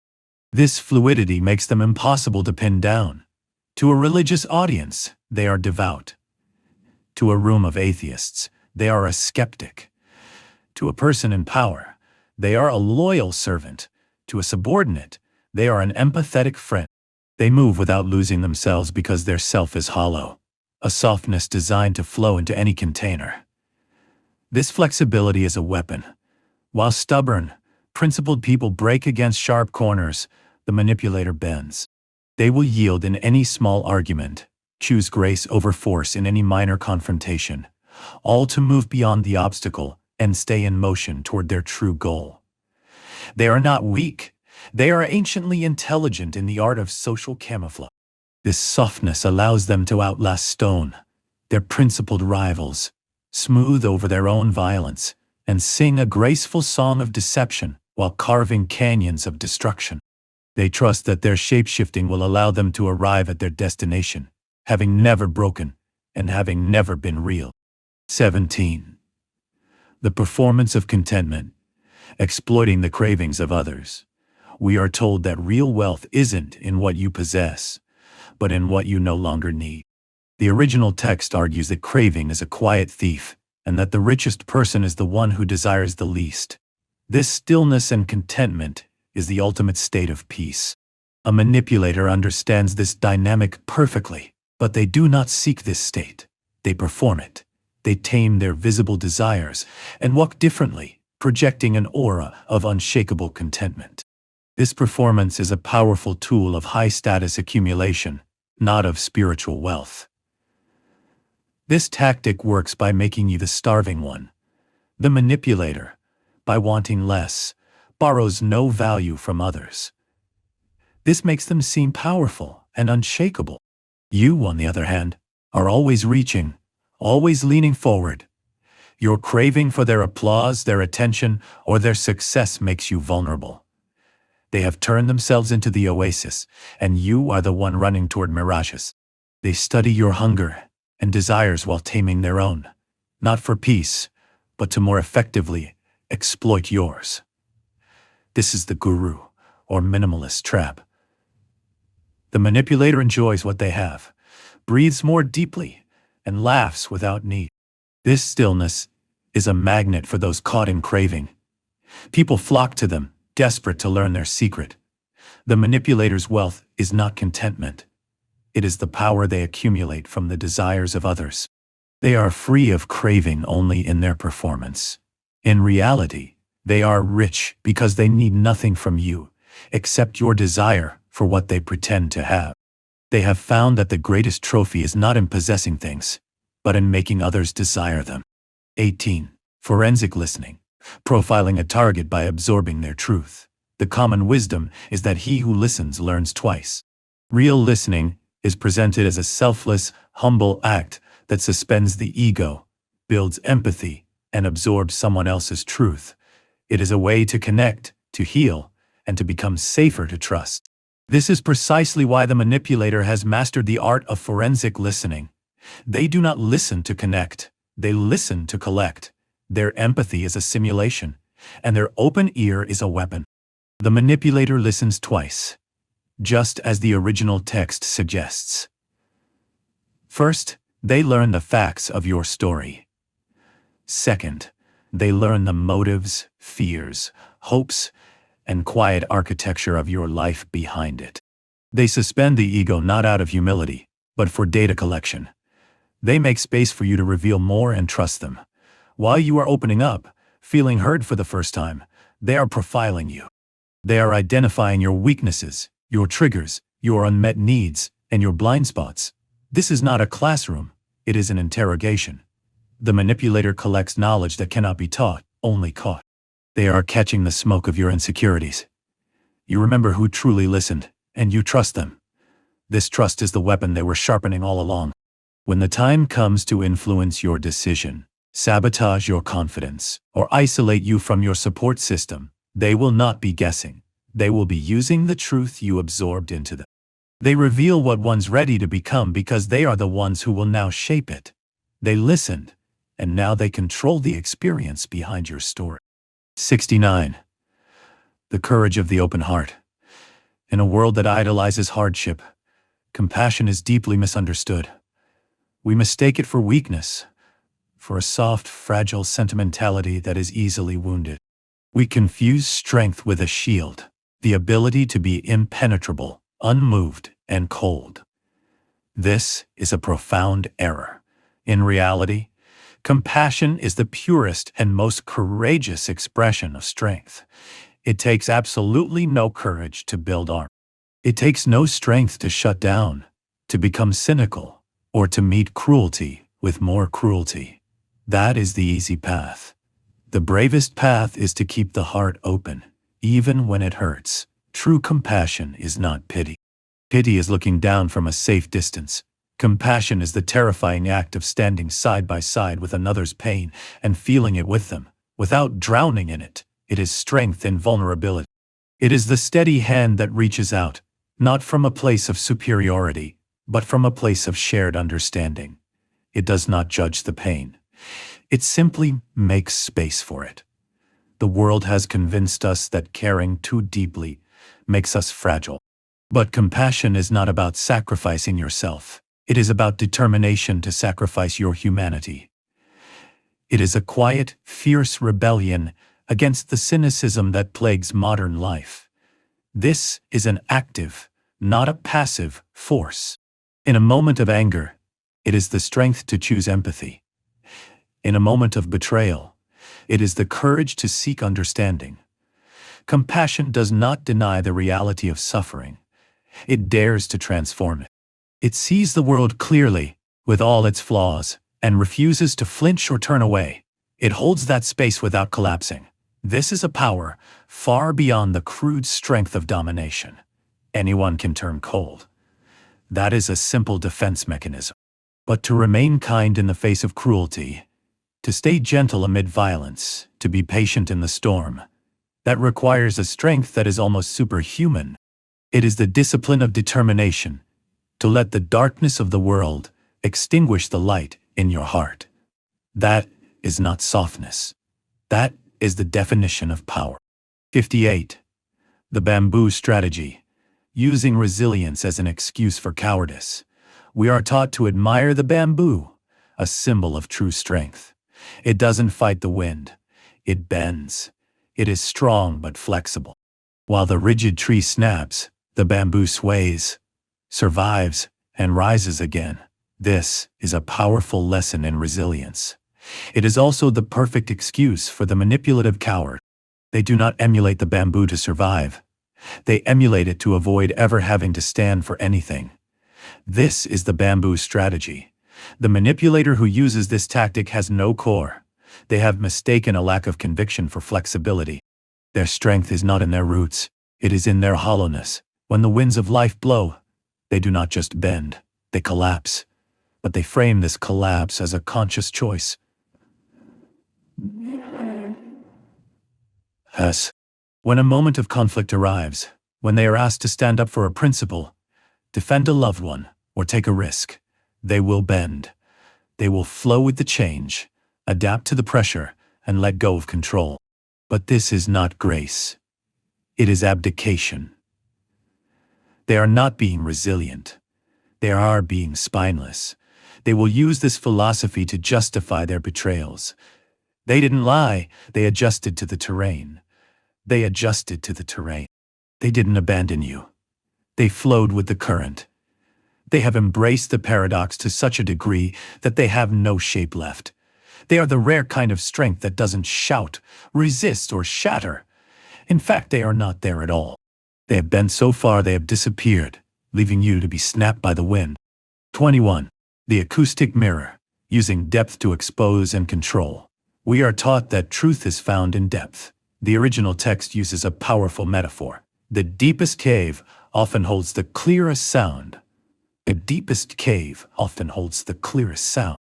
Speaker 1: This fluidity makes them impossible to pin down. To a religious audience, they are devout. To a room of atheists, they are a skeptic. To a person in power, they are a loyal servant. To a subordinate, they are an empathetic friend. They move without losing themselves because their self is hollow, a softness designed to flow into any container. This flexibility is a weapon. While stubborn, principled people break against sharp corners, the manipulator bends. They will yield in any small argument, choose grace over force in any minor confrontation, all to move beyond the obstacle and stay in motion toward their true goal. They are not weak. They are anciently intelligent in the art of social camouflage. This softness allows them to outlast stone, their principled rivals, smooth over their own violence, and sing a graceful song of deception while carving canyons of destruction. They trust that their shapeshifting will allow them to arrive at their destination, having never broken and having never been real. 17. The performance of contentment, exploiting the cravings of others. We are told that real wealth isn't in what you possess, but in what you no longer need. The original text argues that craving is a quiet thief, and that the richest person is the one who desires the least. This stillness and contentment is the ultimate state of peace. A manipulator understands this dynamic perfectly, but they do not seek this state. They perform it. They tame their visible desires and walk differently, projecting an aura of unshakable contentment. This performance is a powerful tool of high-status accumulation, not of spiritual wealth. This tactic works by making you the starving one. The manipulator, by wanting less, borrows no value from others. This makes them seem powerful and unshakable. You, on the other hand, are always reaching, always leaning forward. Your craving for their applause, their attention, or their success makes you vulnerable. They have turned themselves into the oasis, and you are the one running toward mirages. They study your hunger and desires while taming their own, not for peace, but to more effectively exploit yours. This is the guru, or minimalist trap. The manipulator enjoys what they have, breathes more deeply, and laughs without need. This stillness is a magnet for those caught in craving. People flock to them, desperate to learn their secret. The manipulator's wealth is not contentment. It is the power they accumulate from the desires of others. They are free of craving only in their performance. In reality, they are rich because they need nothing from you, except your desire for what they pretend to have. They have found that the greatest trophy is not in possessing things, but in making others desire them. 18. Forensic listening, profiling a target by absorbing their truth. The common wisdom is that he who listens learns twice. Real listening is presented as a selfless, humble act that suspends the ego, builds empathy, and absorbs someone else's truth. It is a way to connect, to heal, and to become safer to trust. This is precisely why the manipulator has mastered the art of forensic listening. They do not listen to connect, they listen to collect. Their empathy is a simulation, and their open ear is a weapon. The manipulator listens twice, just as the original text suggests. First, they learn the facts of your story. Second, they learn the motives, fears, hopes, and quiet architecture of your life behind it. They suspend the ego not out of humility, but for data collection. They make space for you to reveal more and trust them. While you are opening up, feeling heard for the first time, they are profiling you. They are identifying your weaknesses, your triggers, your unmet needs, and your blind spots. This is not a classroom, it is an interrogation. The manipulator collects knowledge that cannot be taught, only caught. They are catching the smoke of your insecurities. You remember who truly listened, and you trust them. This trust is the weapon they were sharpening all along. When the time comes to influence your decision, sabotage your confidence, or isolate you from your support system, they will not be guessing. They will be using the truth you absorbed into them. They reveal what one's ready to become because they are the ones who will now shape it. They listened, and now they control the experience behind your story. 69. The courage of the open heart. In a world that idolizes hardship, compassion is deeply misunderstood. We mistake it for weakness, for a soft, fragile sentimentality that is easily wounded. We confuse strength with a shield, the ability to be impenetrable, unmoved, and cold. This is a profound error. In reality, compassion is the purest and most courageous expression of strength. It takes absolutely no courage to build armor. It takes no strength to shut down, to become cynical, or to meet cruelty with more cruelty. That is the easy path. The bravest path is to keep the heart open, even when it hurts. True compassion is not pity. Pity is looking down from a safe distance. Compassion is the terrifying act of standing side by side with another's pain and feeling it with them, without drowning in it. It is strength in vulnerability. It is the steady hand that reaches out, not from a place of superiority, but from a place of shared understanding. It does not judge the pain. It simply makes space for it. The world has convinced us that caring too deeply makes us fragile. But compassion is not about sacrificing yourself. It is about determination to sacrifice your humanity. It is a quiet, fierce rebellion against the cynicism that plagues modern life. This is an active, not a passive, force. In a moment of anger, it is the strength to choose empathy. In a moment of betrayal, it is the courage to seek understanding. Compassion does not deny the reality of suffering. It dares to transform it. It sees the world clearly, with all its flaws, and refuses to flinch or turn away. It holds that space without collapsing. This is a power far beyond the crude strength of domination. Anyone can turn cold. That is a simple defense mechanism. But to remain kind in the face of cruelty, to stay gentle amid violence, to be patient in the storm, that requires a strength that is almost superhuman. It is the discipline of determination to let the darkness of the world extinguish the light in your heart. That is not softness. That is the definition of power. 58. The bamboo strategy. Using resilience as an excuse for cowardice. We are taught to admire the bamboo, a symbol of true strength. It doesn't fight the wind. It bends. It is strong but flexible. While the rigid tree snaps, the bamboo sways, survives, and rises again. This is a powerful lesson in resilience. It is also the perfect excuse for the manipulative coward. They do not emulate the bamboo to survive. They emulate it to avoid ever having to stand for anything. This is the bamboo strategy. The manipulator who uses this tactic has no core. They have mistaken a lack of conviction for flexibility. Their strength is not in their roots. It is in their hollowness. When the winds of life blow, they do not just bend, they collapse. But they frame this collapse as a conscious choice. Yes. When a moment of conflict arrives, when they are asked to stand up for a principle, defend a loved one, or take a risk, they will bend. They will flow with the change, adapt to the pressure, and let go of control. But this is not grace. It is abdication. They are not being resilient. They are being spineless. They will use this philosophy to justify their betrayals. They didn't lie, they adjusted to the terrain. They adjusted to the terrain. They didn't abandon you. They flowed with the current. They have embraced the paradox to such a degree that they have no shape left. They are the rare kind of strength that doesn't shout, resist, or shatter. In fact, they are not there at all. They have bent so far they have disappeared, leaving you to be snapped by the wind. 21. The acoustic mirror, using depth to expose and control. We are taught that truth is found in depth. The original text uses a powerful metaphor. The deepest cave often holds the clearest sound. The deepest cave often holds the clearest sound.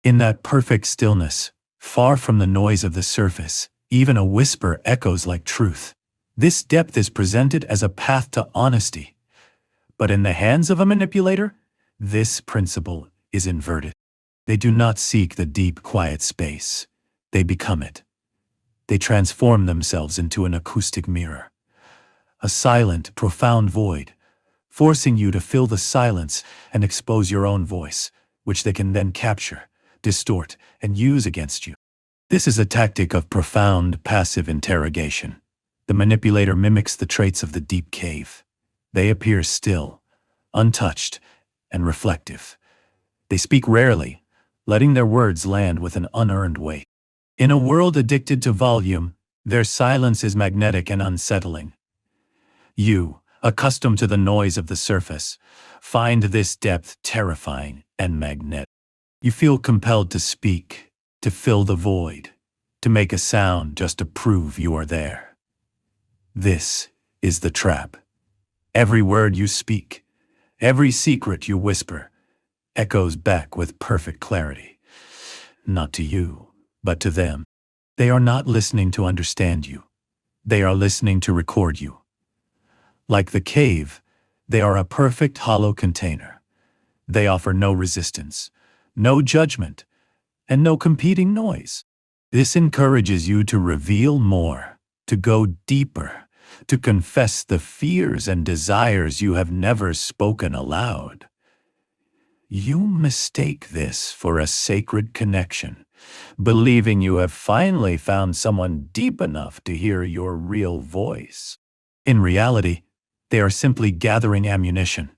Speaker 1: In that perfect stillness, far from the noise of the surface, even a whisper echoes like truth. This depth is presented as a path to honesty. But in the hands of a manipulator, this principle is inverted. They do not seek the deep, quiet space. They become it. They transform themselves into an acoustic mirror. A silent, profound void, forcing you to fill the silence and expose your own voice, which they can then capture, distort, and use against you. This is a tactic of profound, passive interrogation. The manipulator mimics the traits of the deep cave. They appear still, untouched, and reflective. They speak rarely, letting their words land with an unearned weight. In a world addicted to volume, their silence is magnetic and unsettling. You, accustomed to the noise of the surface, find this depth terrifying and magnetic. You feel compelled to speak, to fill the void, to make a sound just to prove you are there. This is the trap. Every word you speak, every secret you whisper, echoes back with perfect clarity. Not to you, but to them. They are not listening to understand you. They are listening to record you. Like the cave, they are a perfect hollow container. They offer no resistance, no judgment, and no competing noise. This encourages you to reveal more, to go deeper, to confess the fears and desires you have never spoken aloud. You mistake this for a sacred connection, believing you have finally found someone deep enough to hear your real voice. In reality, they are simply gathering ammunition.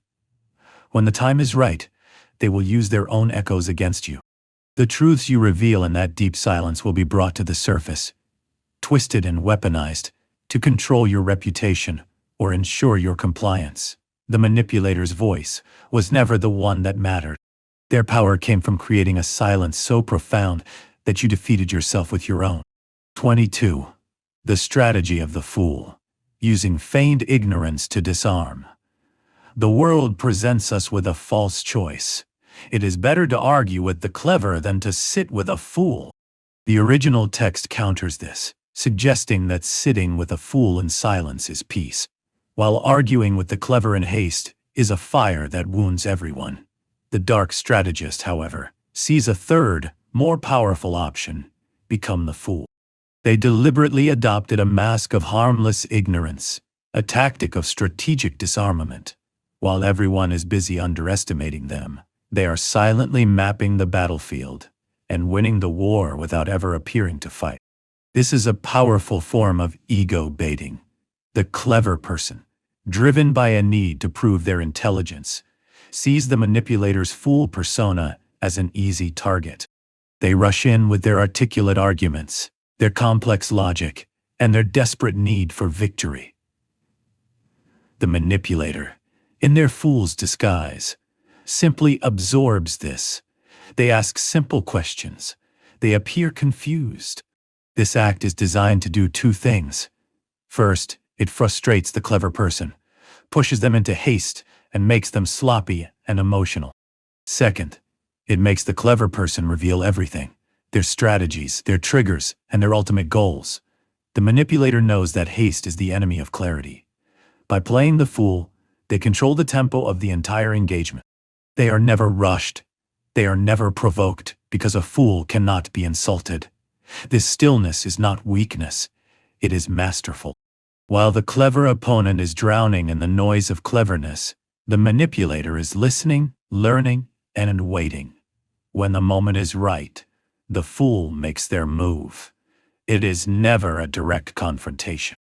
Speaker 1: When the time is right, they will use their own echoes against you. The truths you reveal in that deep silence will be brought to the surface, twisted and weaponized, to control your reputation or ensure your compliance. The manipulator's voice was never the one that mattered. Their power came from creating a silence so profound that you defeated yourself with your own. 22. The strategy of the fool, using feigned ignorance to disarm. The world presents us with a false choice. It is better to argue with the clever than to sit with a fool. The original text counters this, suggesting that sitting with a fool in silence is peace, while arguing with the clever in haste is a fire that wounds everyone. The dark strategist, however, sees a third, more powerful option: become the fool. They deliberately adopted a mask of harmless ignorance, a tactic of strategic disarmament. While everyone is busy underestimating them, they are silently mapping the battlefield and winning the war without ever appearing to fight. This is a powerful form of ego baiting. The clever person, driven by a need to prove their intelligence, sees the manipulator's fool persona as an easy target. They rush in with their articulate arguments, their complex logic, and their desperate need for victory. The manipulator, in their fool's disguise, simply absorbs this. They ask simple questions. They appear confused. This act is designed to do two things. First, it frustrates the clever person, pushes them into haste, and makes them sloppy and emotional. Second, it makes the clever person reveal everything: their strategies, their triggers, and their ultimate goals. The manipulator knows that haste is the enemy of clarity. By playing the fool, they control the tempo of the entire engagement. They are never rushed. They are never provoked, because a fool cannot be insulted. This stillness is not weakness, it is masterful. While the clever opponent is drowning in the noise of cleverness, the manipulator is listening, learning, and waiting. When the moment is right, the fool makes their move. It is never a direct confrontation.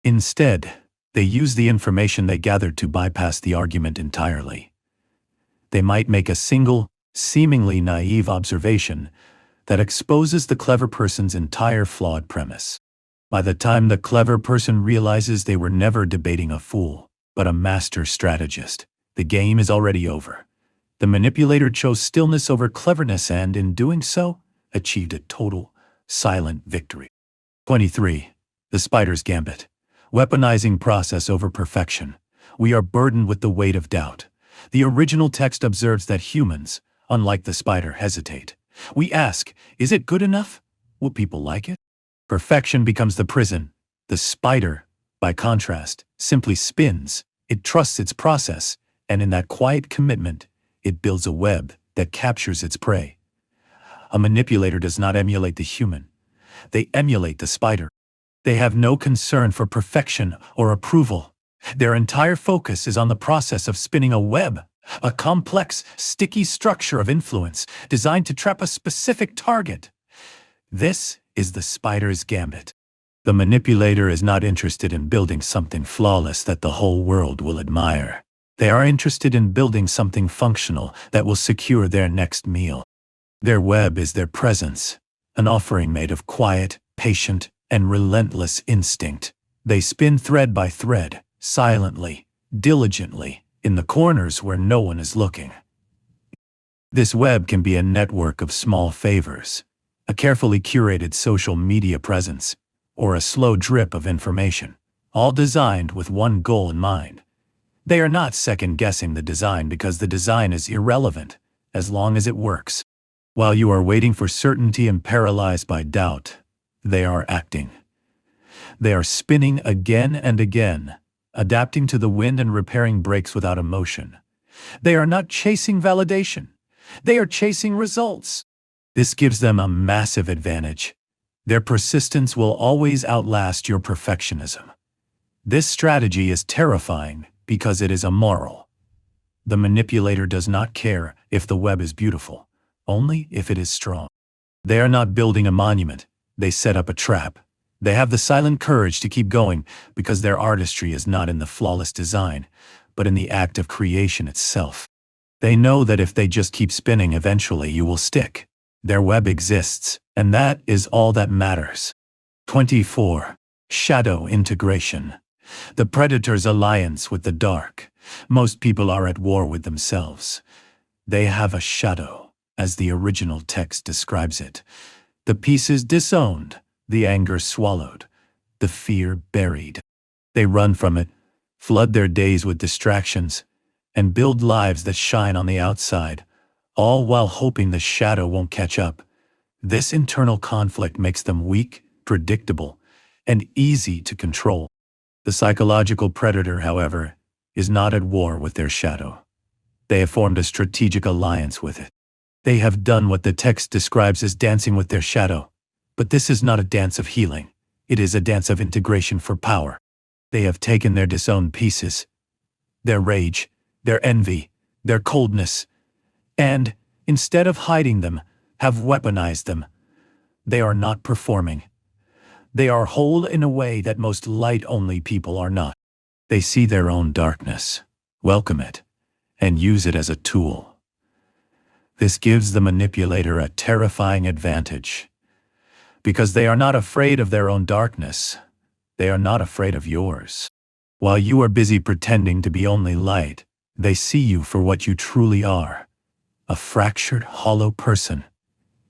Speaker 1: Instead, they use the information they gathered to bypass the argument entirely. They might make a single, seemingly naive observation that exposes the clever person's entire flawed premise. By the time the clever person realizes they were never debating a fool, but a master strategist, the game is already over. The manipulator chose stillness over cleverness and, in doing so, achieved a total, silent victory. 23. The Spider's Gambit. Weaponizing process over perfection. We are burdened with the weight of doubt. The original text observes that humans, unlike the spider, hesitate. We ask, is it good enough? Will people like it? Perfection becomes the prison. The spider, by contrast, simply spins. It trusts its process, and in that quiet commitment, it builds a web that captures its prey. A manipulator does not emulate the human. They emulate the spider. They have no concern for perfection or approval. Their entire focus is on the process of spinning a web, a complex, sticky structure of influence designed to trap a specific target. This is the spider's gambit. The manipulator is not interested in building something flawless that the whole world will admire. They are interested in building something functional that will secure their next meal. Their web is their presence, an offering made of quiet, patient, and relentless instinct. They spin thread by thread, silently, diligently, in the corners where no one is looking. This web can be a network of small favors, a carefully curated social media presence, or a slow drip of information, all designed with one goal in mind. They are not second-guessing the design because the design is irrelevant, as long as it works. While you are waiting for certainty and paralyzed by doubt, they are acting. They are spinning again and again, adapting to the wind and repairing breaks without emotion. They are not chasing validation. They are chasing results. This gives them a massive advantage. Their persistence will always outlast your perfectionism. This strategy is terrifying because it is immoral. The manipulator does not care if the web is beautiful, only if it is strong. They are not building a monument. They set up a trap. They have the silent courage to keep going because their artistry is not in the flawless design, but in the act of creation itself. They know that if they just keep spinning, eventually you will stick. Their web exists, and that is all that matters. 24. Shadow integration. The predator's alliance with the dark. Most people are at war with themselves. They have a shadow, as the original text describes it. The pieces disowned, the anger swallowed, the fear buried. They run from it, flood their days with distractions, and build lives that shine on the outside, all while hoping the shadow won't catch up. This internal conflict makes them weak, predictable, and easy to control. The psychological predator, however, is not at war with their shadow. They have formed a strategic alliance with it. They have done what the text describes as dancing with their shadow. But this is not a dance of healing. It is a dance of integration for power. They have taken their disowned pieces, their rage, their envy, their coldness, and, instead of hiding them, have weaponized them. They are not performing. They are whole in a way that most light-only people are not. They see their own darkness, welcome it, and use it as a tool. This gives the manipulator a terrifying advantage. Because they are not afraid of their own darkness, they are not afraid of yours. While you are busy pretending to be only light, they see you for what you truly are, a fractured, hollow person.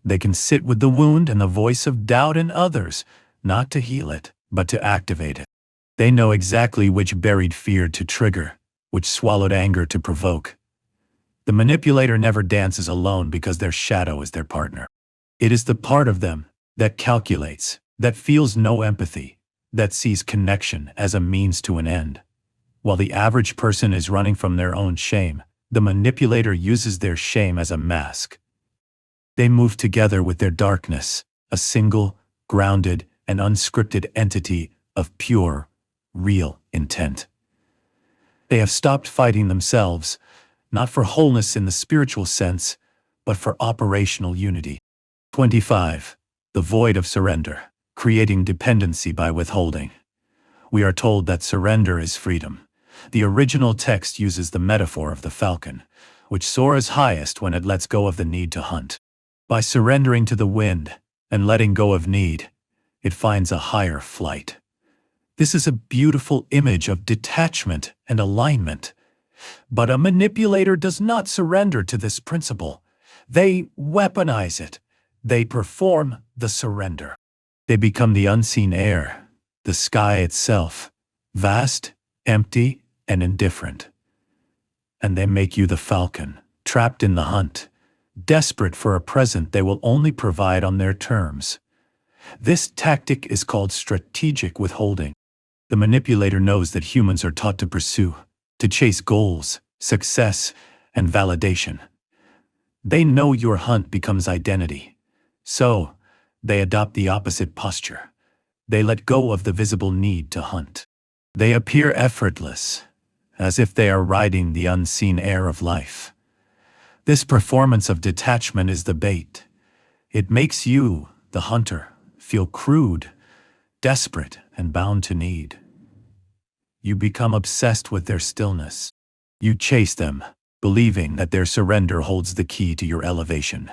Speaker 1: They can sit with the wound and the voice of doubt in others, not to heal it, but to activate it. They know exactly which buried fear to trigger, which swallowed anger to provoke. The manipulator never dances alone because their shadow is their partner. It is the part of them that calculates, that feels no empathy, that sees connection as a means to an end. While the average person is running from their own shame, the manipulator uses their shame as a mask. They move together with their darkness, a single, grounded, and unscripted entity of pure, real intent. They have stopped fighting themselves, not for wholeness in the spiritual sense, but for operational unity. 25. The void of surrender, creating dependency by withholding. We are told that surrender is freedom. The original text uses the metaphor of the falcon, which soars highest when it lets go of the need to hunt. By surrendering to the wind and letting go of need, it finds a higher flight. This is a beautiful image of detachment and alignment. But a manipulator does not surrender to this principle. They weaponize it. They perform the surrender. They become the unseen air, the sky itself, vast, empty, and indifferent. And they make you the falcon, trapped in the hunt, desperate for a present they will only provide on their terms. This tactic is called strategic withholding. The manipulator knows that humans are taught to pursue, to chase goals, success, and validation. They know your hunt becomes identity. So, they adopt the opposite posture. They let go of the visible need to hunt. They appear effortless, as if they are riding the unseen air of life. This performance of detachment is the bait. It makes you, the hunter, feel crude, desperate, and bound to need. You become obsessed with their stillness. You chase them, believing that their surrender holds the key to your elevation.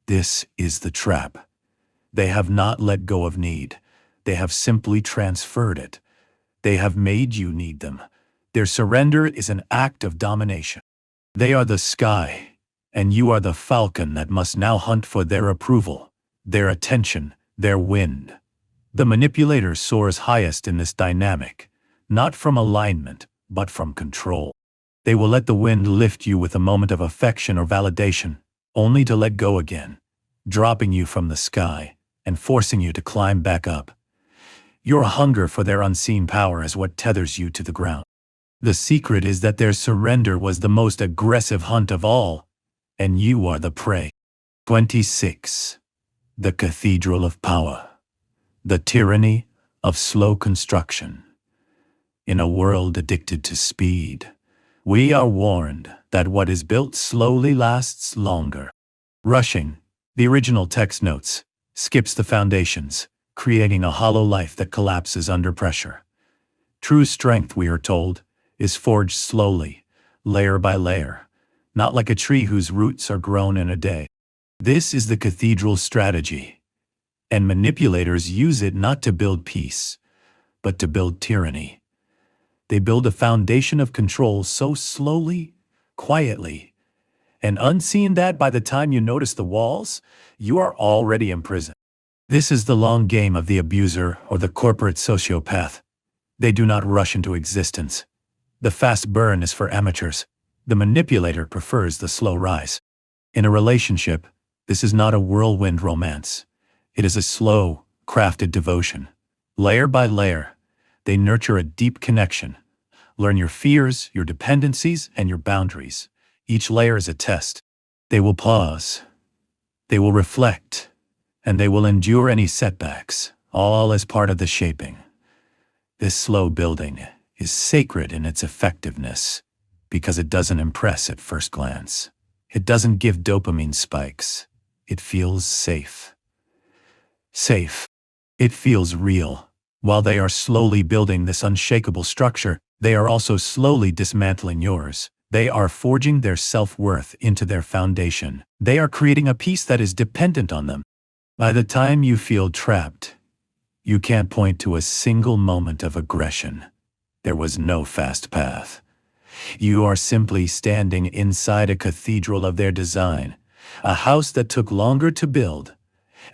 Speaker 1: This is the trap. They have not let go of need. They have simply transferred it. They have made you need them. Their surrender is an act of domination. They are the sky, and you are the falcon that must now hunt for their approval, their attention, their wind. The manipulator soars highest in this dynamic, not from alignment, but from control. They will let the wind lift you with a moment of affection or validation, only to let go again, dropping you from the sky and forcing you to climb back up. Your hunger for their unseen power is what tethers you to the ground. The secret is that their surrender was the most aggressive hunt of all, and you are the prey. 26. The Cathedral of Power. The tyranny of slow construction. In a world addicted to speed, we are warned that what is built slowly lasts longer. Rushing, the original text notes, skips the foundations, creating a hollow life that collapses under pressure. True strength, we are told, is forged slowly, layer by layer, not like a tree whose roots are grown in a day. This is the cathedral's strategy, and manipulators use it not to build peace, but to build tyranny. They build a foundation of control so slowly, quietly, and unseen that by the time you notice the walls, you are already imprisoned. This is the long game of the abuser or the corporate sociopath. They do not rush into existence. The fast burn is for amateurs. The manipulator prefers the slow rise. In a relationship, this is not a whirlwind romance. It is a slow, crafted devotion. Layer by layer, they nurture a deep connection. Learn your fears, your dependencies, and your boundaries. Each layer is a test. They will pause. They will reflect. And they will endure any setbacks, all as part of the shaping. This slow building is sacred in its effectiveness because it doesn't impress at first glance. It doesn't give dopamine spikes. It feels safe. Safe. It feels real. While they are slowly building this unshakable structure, they are also slowly dismantling yours. They are forging their self-worth into their foundation. They are creating a peace that is dependent on them. By the time you feel trapped, you can't point to a single moment of aggression. There was no fast path. You are simply standing inside a cathedral of their design, a house that took longer to build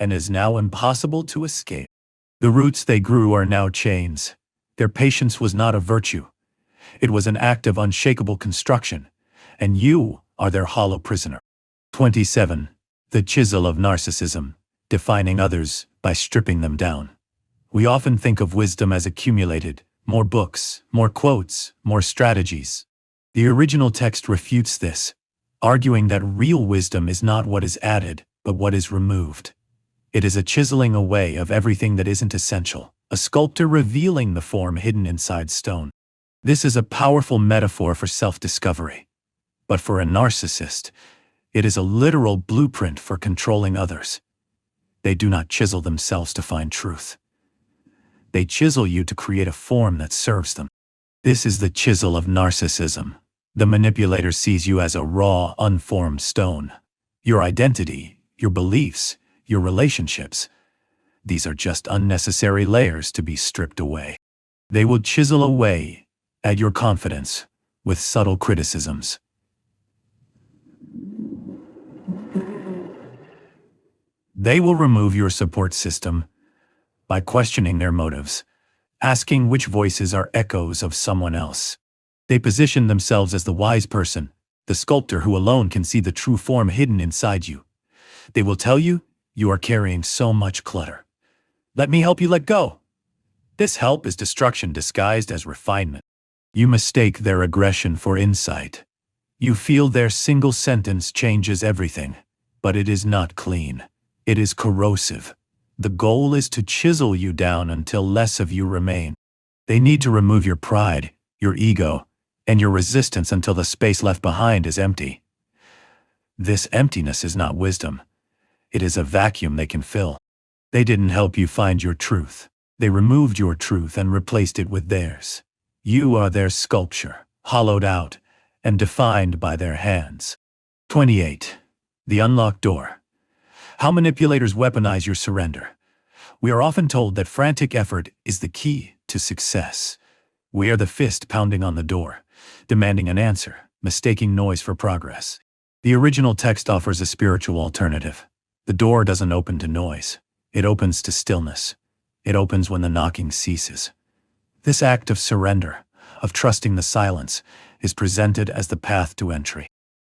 Speaker 1: and is now impossible to escape. The roots they grew are now chains. Their patience was not a virtue. It was an act of unshakable construction, and you are their hollow prisoner. 27. The chisel of narcissism, defining others by stripping them down. We often think of wisdom as accumulated, more books, more quotes, more strategies. The original text refutes this, arguing that real wisdom is not what is added, but what is removed. It is a chiseling away of everything that isn't essential, a sculptor revealing the form hidden inside stone. This is a powerful metaphor for self-discovery. But for a narcissist, it is a literal blueprint for controlling others. They do not chisel themselves to find truth. They chisel you to create a form that serves them. This is the chisel of narcissism. The manipulator sees you as a raw, unformed stone. Your identity, your beliefs, your relationships, these are just unnecessary layers to be stripped away. They will chisel away at your confidence with subtle criticisms. They will remove your support system by questioning their motives, asking which voices are echoes of someone else. They position themselves as the wise person, the sculptor who alone can see the true form hidden inside you. They will tell you, you are carrying so much clutter. Let me help you let go. This help is destruction disguised as refinement. You mistake their aggression for insight. You feel their single sentence changes everything, but it is not clean. It is corrosive. The goal is to chisel you down until less of you remain. They need to remove your pride, your ego, and your resistance until the space left behind is empty. This emptiness is not wisdom. It is a vacuum they can fill. They didn't help you find your truth. They removed your truth and replaced it with theirs. You are their sculpture, hollowed out and defined by their hands. 28. The unlocked door. How manipulators weaponize your surrender. We are often told that frantic effort is the key to success. We are the fist pounding on the door, demanding an answer, mistaking noise for progress. The original text offers a spiritual alternative. The door doesn't open to noise. It opens to stillness. It opens when the knocking ceases. This act of surrender, of trusting the silence, is presented as the path to entry.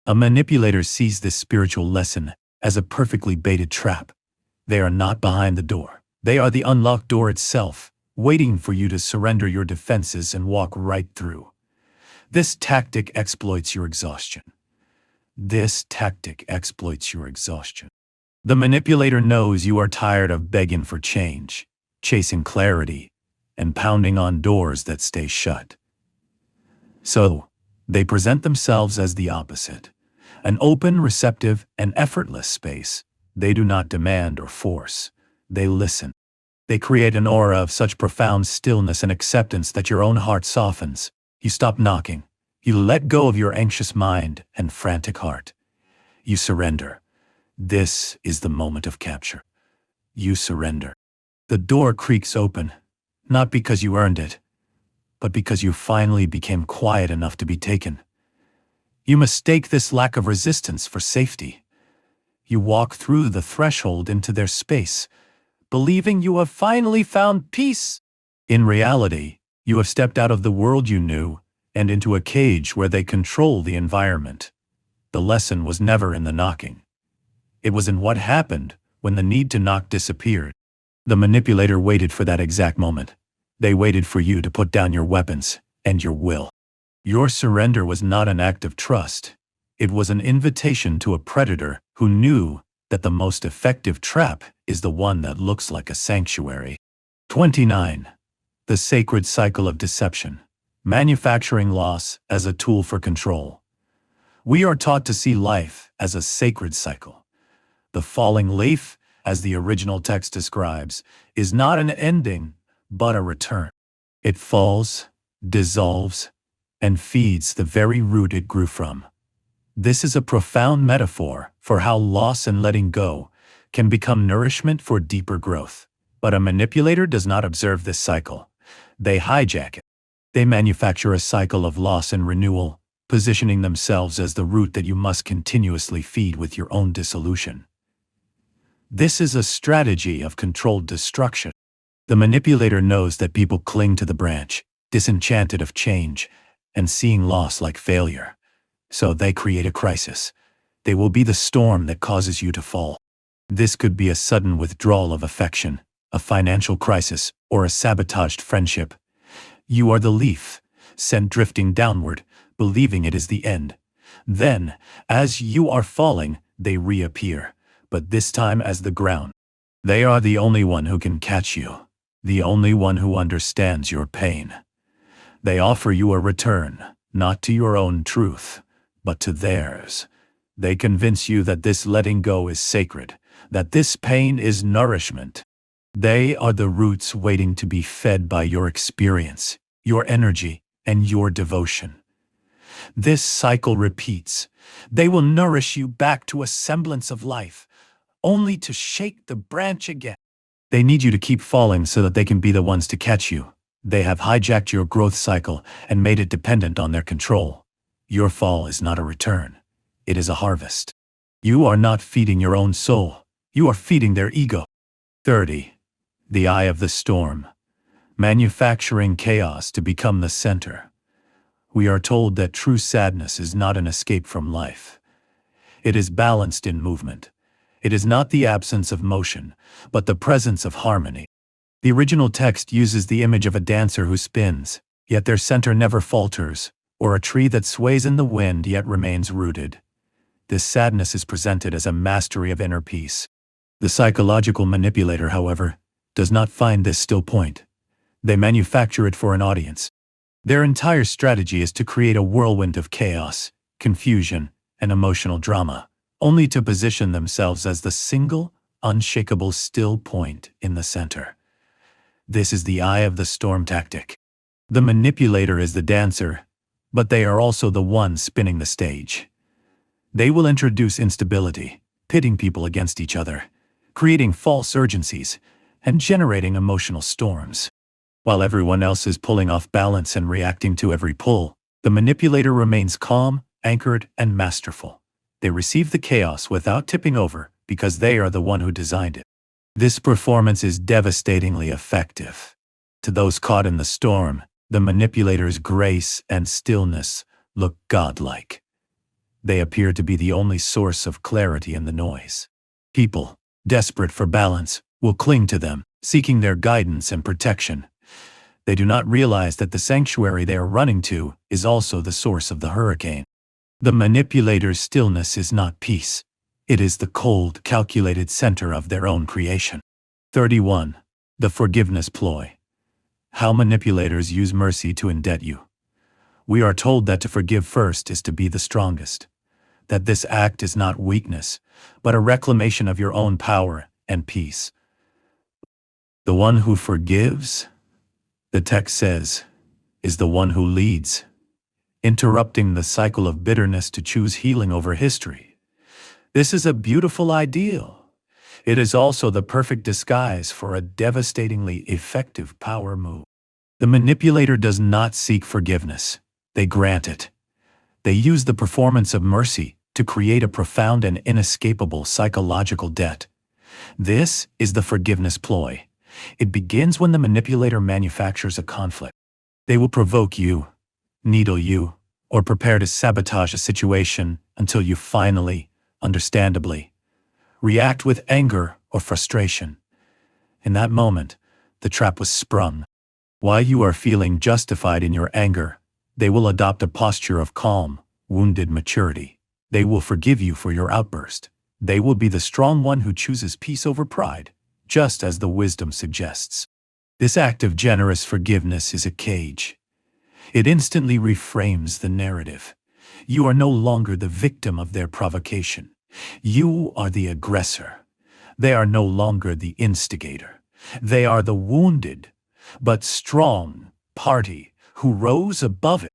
Speaker 1: A manipulator sees this spiritual lesson as a perfectly baited trap. They are not behind the door. They are the unlocked door itself, waiting for you to surrender your defenses and walk right through. This tactic exploits your exhaustion. This tactic exploits your exhaustion. The manipulator knows you are tired of begging for change, chasing clarity, and pounding on doors that stay shut. So, they present themselves as the opposite. An open, receptive, and effortless space. They do not demand or force. They listen. They create an aura of such profound stillness and acceptance that your own heart softens. You stop knocking. You let go of your anxious mind and frantic heart. You surrender. This is the moment of capture. You surrender. The door creaks open, not because you earned it, but because you finally became quiet enough to be taken. You mistake this lack of resistance for safety. You walk through the threshold into their space, believing you have finally found peace. In reality, you have stepped out of the world you knew and into a cage where they control the environment. The lesson was never in the knocking. It was in what happened when the need to knock disappeared. The manipulator waited for that exact moment. They waited for you to put down your weapons and your will. Your surrender was not an act of trust. It was an invitation to a predator who knew that the most effective trap is the one that looks like a sanctuary. 29. The sacred cycle of deception. Manufacturing loss as a tool for control. We are taught to see life as a sacred cycle. The falling leaf, as the original text describes, is not an ending, but a return. It falls, dissolves, and feeds the very root it grew from. This is a profound metaphor for how loss and letting go can become nourishment for deeper growth. But a manipulator does not observe this cycle. They hijack it. They manufacture a cycle of loss and renewal, positioning themselves as the root that you must continuously feed with your own dissolution. This is a strategy of controlled destruction. The manipulator knows that people cling to the branch, disenchanted of change, and seeing loss like failure. So they create a crisis. They will be the storm that causes you to fall. This could be a sudden withdrawal of affection, a financial crisis, or a sabotaged friendship. You are the leaf, sent drifting downward, believing it is the end. Then, as you are falling, they reappear, but this time as the ground. They are the only one who can catch you, the only one who understands your pain. They offer you a return, not to your own truth, but to theirs. They convince you that this letting go is sacred, that this pain is nourishment. They are the roots waiting to be fed by your experience, your energy, and your devotion. This cycle repeats. They will nourish you back to a semblance of life, only to shake the branch again. They need you to keep falling so that they can be the ones to catch you. They have hijacked your growth cycle and made it dependent on their control. Your fall is not a return. It is a harvest. You are not feeding your own soul. You are feeding their ego. 30. The eye of the storm. Manufacturing chaos to become the center. We are told that true sadness is not an escape from life. It is balanced in movement. It is not the absence of motion, but the presence of harmony. The original text uses the image of a dancer who spins, yet their center never falters, or a tree that sways in the wind yet remains rooted. This sadness is presented as a mastery of inner peace. The psychological manipulator, however, does not find this still point. They manufacture it for an audience. Their entire strategy is to create a whirlwind of chaos, confusion, and emotional drama, only to position themselves as the single, unshakable still point in the center. This is the eye of the storm tactic. The manipulator is the dancer, but they are also the one spinning the stage. They will introduce instability, pitting people against each other, creating false urgencies, and generating emotional storms. While everyone else is pulling off balance and reacting to every pull, the manipulator remains calm, anchored, and masterful. They receive the chaos without tipping over because they are the one who designed it. This performance is devastatingly effective. To those caught in the storm, the manipulator's grace and stillness look godlike. They appear to be the only source of clarity in the noise. People, desperate for balance, will cling to them, seeking their guidance and protection. They do not realize that the sanctuary they are running to is also the source of the hurricane. The manipulator's stillness is not peace. It is the cold, calculated center of their own creation. 31. The forgiveness ploy. How manipulators use mercy to indebt you. We are told that to forgive first is to be the strongest. That this act is not weakness, but a reclamation of your own power and peace. The one who forgives, the text says, is the one who leads, interrupting the cycle of bitterness to choose healing over history. This is a beautiful ideal. It is also the perfect disguise for a devastatingly effective power move. The manipulator does not seek forgiveness. They grant it. They use the performance of mercy to create a profound and inescapable psychological debt. This is the forgiveness ploy. It begins when the manipulator manufactures a conflict. They will provoke you, needle you, or prepare to sabotage a situation until you finally, understandably, react with anger or frustration. In that moment, the trap was sprung. While you are feeling justified in your anger, they will adopt a posture of calm, wounded maturity. They will forgive you for your outburst. They will be the strong one who chooses peace over pride, just as the wisdom suggests. This act of generous forgiveness is a cage. It instantly reframes the narrative. You are no longer the victim of their provocation. You are the aggressor. They are no longer the instigator. They are the wounded, but strong party who rose above it.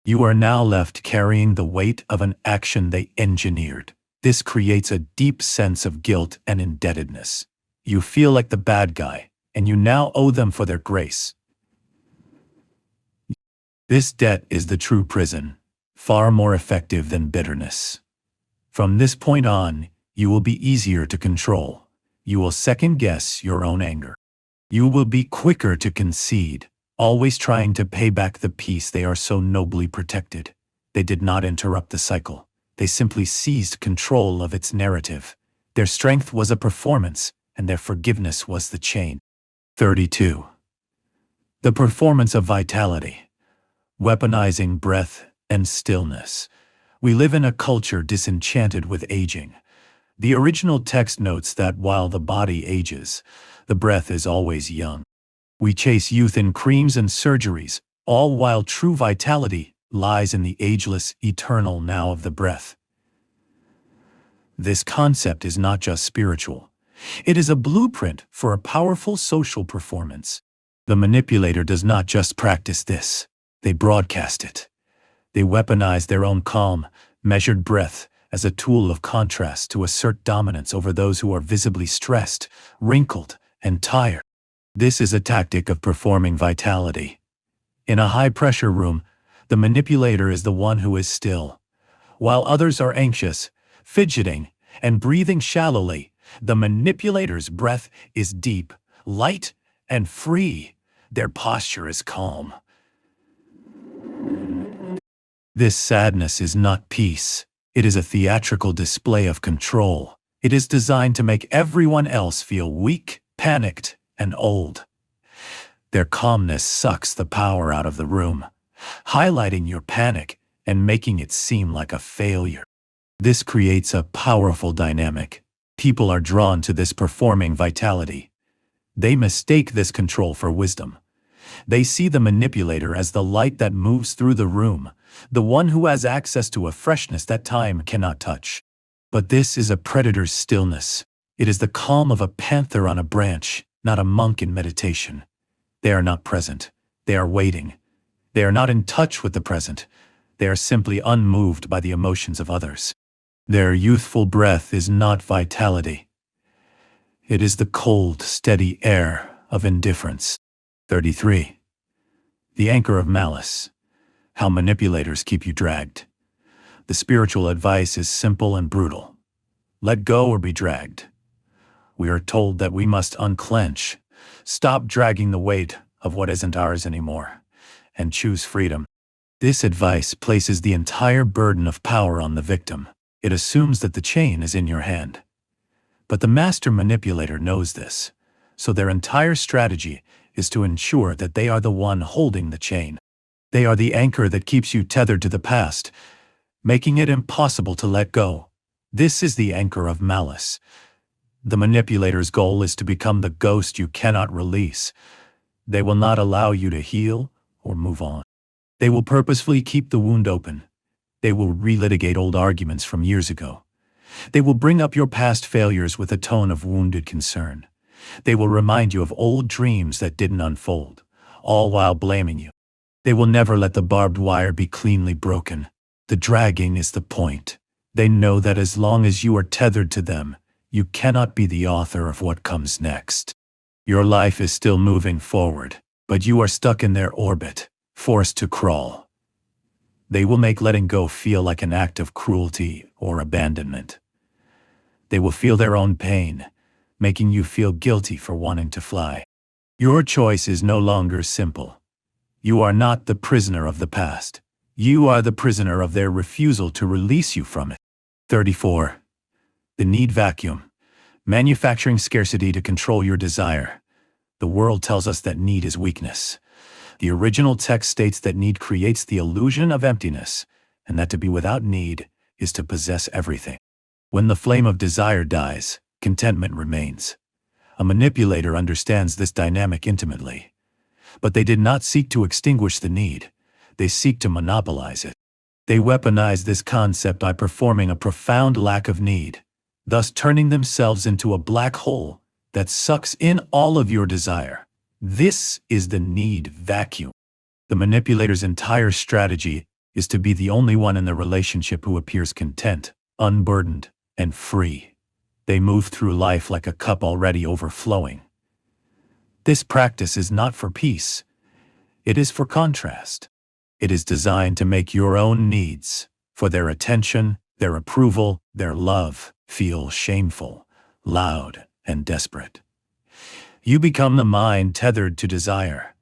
Speaker 1: You are now left carrying the weight of an action they engineered. This creates a deep sense of guilt and indebtedness. You feel like the bad guy, and you now owe them for their grace. This debt is the true prison, far more effective than bitterness. From this point on, you will be easier to control. You will second-guess your own anger. You will be quicker to concede, always trying to pay back the peace they are so nobly protected. They did not interrupt the cycle. They simply seized control of its narrative. Their strength was a performance, and their forgiveness was the chain. 32. The performance of vitality. Weaponizing breath and stillness. We live in a culture disenchanted with aging. The original text notes that while the body ages, the breath is always young. We chase youth in creams and surgeries, all while true vitality lies in the ageless, eternal now of the breath. This concept is not just spiritual. It is a blueprint for a powerful social performance. The manipulator does not just practice this, they broadcast it. They weaponize their own calm, measured breath as a tool of contrast to assert dominance over those who are visibly stressed, wrinkled, and tired. This is a tactic of performing vitality. In a high-pressure room, the manipulator is the one who is still. While others are anxious, fidgeting, and breathing shallowly, the manipulator's breath is deep, light, and free. Their posture is calm. This sadness is not peace. It is a theatrical display of control. It is designed to make everyone else feel weak, panicked, and old. Their calmness sucks the power out of the room, highlighting your panic and making it seem like a failure. This creates a powerful dynamic. People are drawn to this performing vitality. They mistake this control for wisdom. They see the manipulator as the light that moves through the room, the one who has access to a freshness that time cannot touch. But this is a predator's stillness. It is the calm of a panther on a branch, not a monk in meditation. They are not present. They are waiting. They are not in touch with the present. They are simply unmoved by the emotions of others. Their youthful breath is not vitality. It is the cold, steady air of indifference. 33. The anchor of malice. How manipulators keep you dragged. The spiritual advice is simple and brutal. Let go or be dragged. We are told that we must unclench, stop dragging the weight of what isn't ours anymore, and choose freedom. This advice places the entire burden of power on the victim. It assumes that the chain is in your hand. But the master manipulator knows this, so their entire strategy is to ensure that they are the one holding the chain. They are the anchor that keeps you tethered to the past, making it impossible to let go. This is the anchor of malice. The manipulator's goal is to become the ghost you cannot release. They will not allow you to heal or move on. They will purposefully keep the wound open. They will relitigate old arguments from years ago. They will bring up your past failures with a tone of wounded concern. They will remind you of old dreams that didn't unfold, all while blaming you. They will never let the barbed wire be cleanly broken. The dragging is the point. They know that as long as you are tethered to them, you cannot be the author of what comes next. Your life is still moving forward, but you are stuck in their orbit, forced to crawl. They will make letting go feel like an act of cruelty or abandonment. They will feel their own pain, making you feel guilty for wanting to fly. Your choice is no longer simple. You are not the prisoner of the past. You are the prisoner of their refusal to release you from it. 34. The need vacuum. Manufacturing scarcity to control your desire. The world tells us that need is weakness. The original text states that need creates the illusion of emptiness, and that to be without need is to possess everything. When the flame of desire dies, contentment remains. A manipulator understands this dynamic intimately. But they did not seek to extinguish the need. They seek to monopolize it. They weaponize this concept by performing a profound lack of need, thus turning themselves into a black hole that sucks in all of your desire. This is the need vacuum. The manipulator's entire strategy is to be the only one in the relationship who appears content, unburdened, and free. They move through life like a cup already overflowing. This practice is not for peace. It is for contrast. It is designed to make your own needs, for their attention, their approval, their love, feel shameful, loud, and desperate. You become the mind tethered to desire,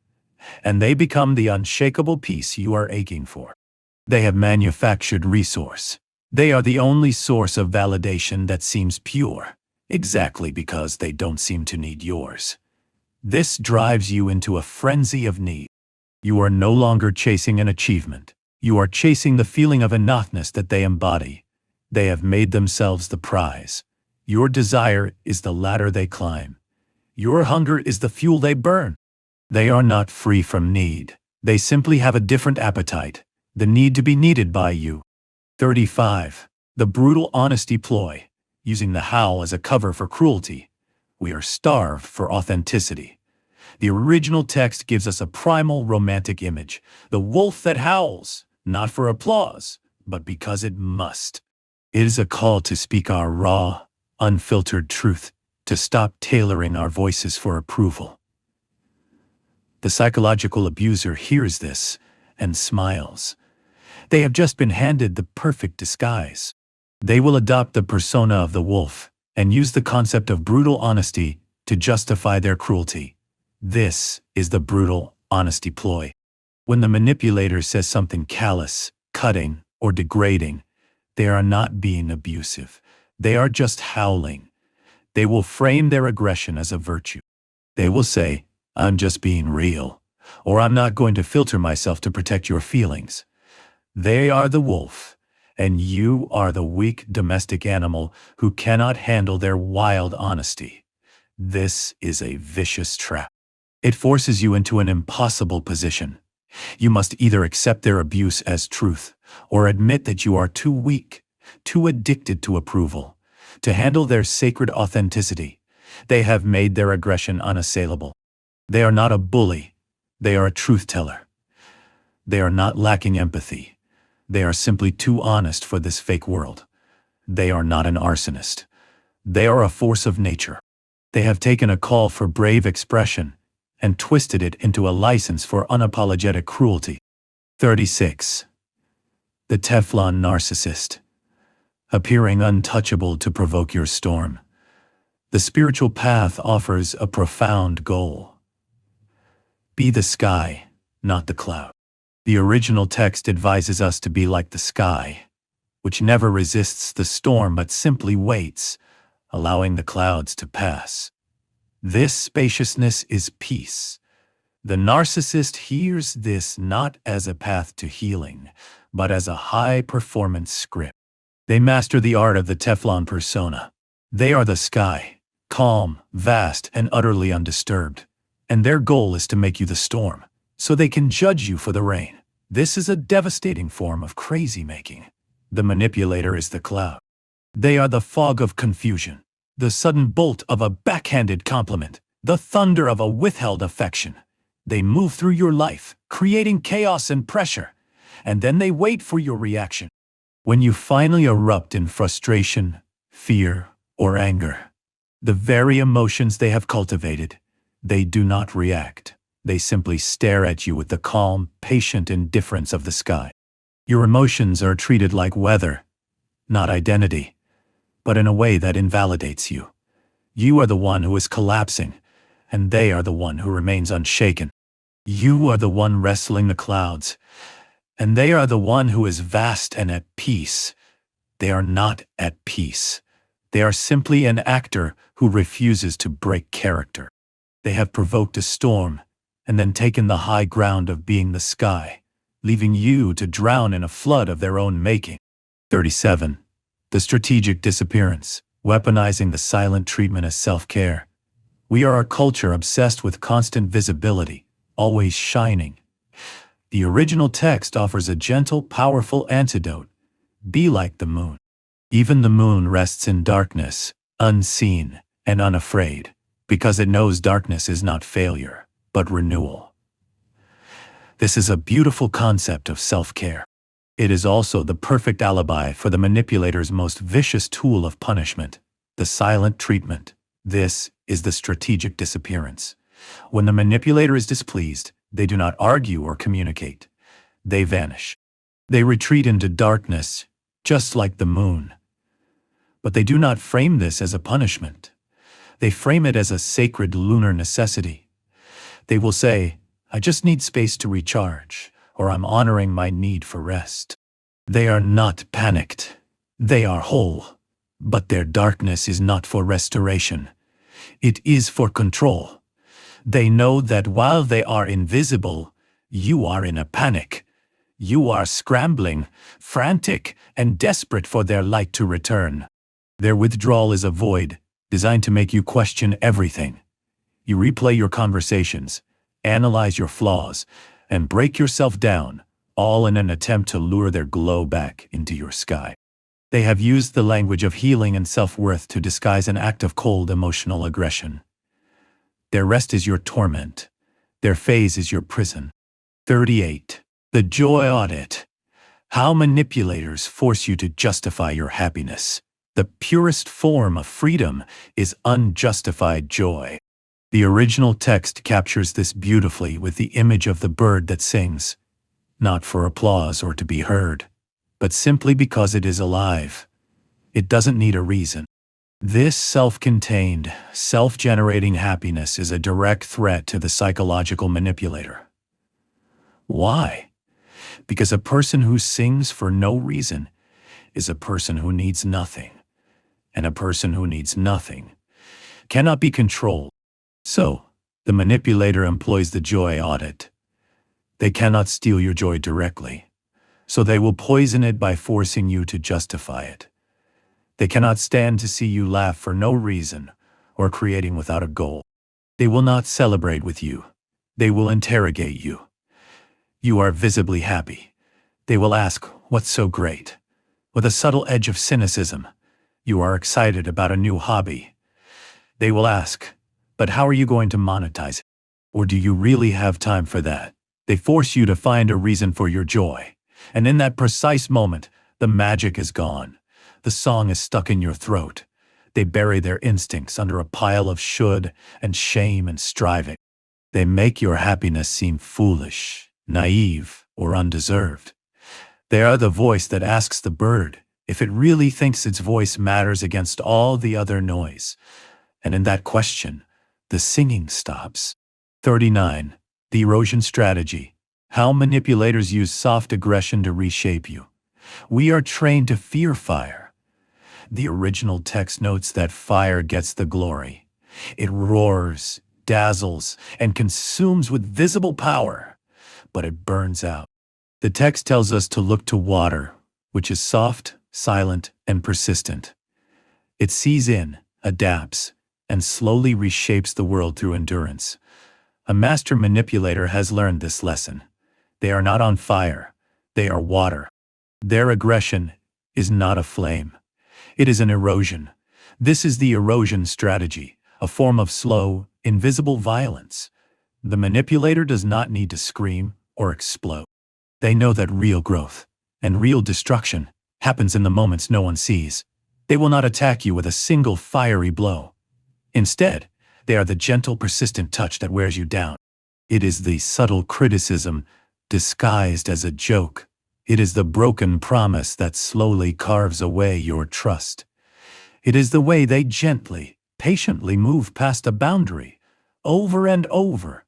Speaker 1: and they become the unshakable peace you are aching for. They have manufactured resource. They are the only source of validation that seems pure, exactly because they don't seem to need yours. This drives you into a frenzy of need. You are no longer chasing an achievement. You are chasing the feeling of enoughness that they embody. They have made themselves the prize, Your desire is the ladder they climb. Your hunger is the fuel they burn. They are not free from need. They simply have a different appetite, the need to be needed by you. 35. The brutal honesty ploy, using the howl as a cover for cruelty. We are starved for authenticity. The original text gives us a primal romantic image, the wolf that howls, not for applause, but because it must. It is a call to speak our raw, unfiltered truth, to stop tailoring our voices for approval. The psychological abuser hears this and smiles. They have just been handed the perfect disguise. They will adopt the persona of the wolf and use the concept of brutal honesty to justify their cruelty. This is the brutal honesty ploy. When the manipulator says something callous, cutting, or degrading, they are not being abusive. They are just howling. They will frame their aggression as a virtue. They will say, "I'm just being real," or "I'm not going to filter myself to protect your feelings." They are the wolf, and you are the weak domestic animal who cannot handle their wild honesty. This is a vicious trap. It forces you into an impossible position. You must either accept their abuse as truth, or admit that you are too weak, too addicted to approval, to handle their sacred authenticity. They have made their aggression unassailable. They are not a bully. They are a truth teller. They are not lacking empathy. They are simply too honest for this fake world. They are not an arsonist. They are a force of nature. They have taken a call for brave expression and twisted it into a license for unapologetic cruelty. 36. The Teflon narcissist, appearing untouchable to provoke your storm. The spiritual path offers a profound goal. Be the sky, not the cloud. The original text advises us to be like the sky, which never resists the storm but simply waits, allowing the clouds to pass. This spaciousness is peace. The narcissist hears this not as a path to healing, but as a high-performance script. They master the art of the Teflon persona. They are the sky, calm, vast, and utterly undisturbed. And their goal is to make you the storm, so they can judge you for the rain. This is a devastating form of crazy-making. The manipulator is the cloud. They are the fog of confusion, the sudden bolt of a backhanded compliment, the thunder of a withheld affection. They move through your life, creating chaos and pressure, and then they wait for your reaction. When you finally erupt in frustration, fear, or anger, the very emotions they have cultivated, they do not react. They simply stare at you with the calm, patient indifference of the sky. Your emotions are treated like weather, not identity, but in a way that invalidates you. You are the one who is collapsing, and they are the one who remains unshaken. You are the one wrestling the clouds, and they are the one who is vast and at peace. They are not at peace. They are simply an actor who refuses to break character. They have provoked a storm, and then taken the high ground of being the sky, leaving you to drown in a flood of their own making. 37. The strategic disappearance, weaponizing the silent treatment as self-care. We are a culture obsessed with constant visibility, always shining. The original text offers a gentle, powerful antidote. Be like the moon. Even the moon rests in darkness, unseen and unafraid, because it knows darkness is not failure, but renewal. This is a beautiful concept of self-care. It is also the perfect alibi for the manipulator's most vicious tool of punishment, the silent treatment. This is the strategic disappearance. When the manipulator is displeased, they do not argue or communicate. They vanish. They retreat into darkness, just like the moon. But they do not frame this as a punishment. They frame it as a sacred lunar necessity. They will say, "I just need space to recharge," or "I'm honoring my need for rest." They are not panicked. They are whole. But their darkness is not for restoration. It is for control. They know that while they are invisible, you are in a panic. You are scrambling, frantic, and desperate for their light to return. Their withdrawal is a void, designed to make you question everything. You replay your conversations, analyze your flaws, and break yourself down, all in an attempt to lure their glow back into your sky. They have used the language of healing and self-worth to disguise an act of cold emotional aggression. Their rest is your torment. Their phase is your prison. 38. The joy audit. How manipulators force you to justify your happiness. The purest form of freedom is unjustified joy. The original text captures this beautifully with the image of the bird that sings, not for applause or to be heard, but simply because it is alive. It doesn't need a reason. This self-contained, self-generating happiness is a direct threat to the psychological manipulator. Why? Because a person who sings for no reason is a person who needs nothing, and a person who needs nothing cannot be controlled. So, the manipulator employs the joy audit. They cannot steal your joy directly, so they will poison it by forcing you to justify it. They cannot stand to see you laugh for no reason or creating without a goal. They will not celebrate with you. They will interrogate you. You are visibly happy. They will ask, "What's so great?" With a subtle edge of cynicism. You are excited about a new hobby. They will ask, "But how are you going to monetize it? Or do you really have time for that?" They force you to find a reason for your joy. And in that precise moment, the magic is gone. The song is stuck in your throat. They bury their instincts under a pile of should and shame and striving. They make your happiness seem foolish, naive, or undeserved. They are the voice that asks the bird if it really thinks its voice matters against all the other noise. And in that question, the singing stops. 39. The erosion strategy. How manipulators use soft aggression to reshape you. We are trained to fear fire. The original text notes that fire gets the glory. It roars, dazzles, and consumes with visible power, but it burns out. The text tells us to look to water, which is soft, silent, and persistent. It sees in, adapts, and slowly reshapes the world through endurance. A master manipulator has learned this lesson. They are not on fire. They are water. Their aggression is not a flame. It is an erosion. This is the erosion strategy, a form of slow, invisible violence. The manipulator does not need to scream or explode. They know that real growth and real destruction happens in the moments no one sees. They will not attack you with a single fiery blow. Instead, they are the gentle, persistent touch that wears you down. It is the subtle criticism disguised as a joke. It is the broken promise that slowly carves away your trust. It is the way they gently, patiently move past a boundary, over and over,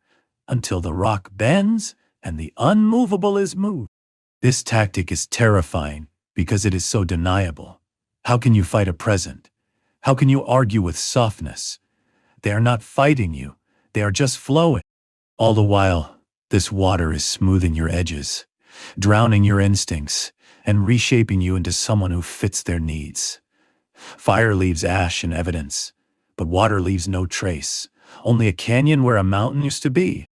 Speaker 1: until the rock bends and the unmovable is moved. This tactic is terrifying because it is so deniable. How can you fight a present? How can you argue with softness? They are not fighting you. They are just flowing. All the while, this water is smoothing your edges, drowning your instincts, and reshaping you into someone who fits their needs. Fire leaves ash and evidence, but water leaves no trace, only a canyon where a mountain used to be.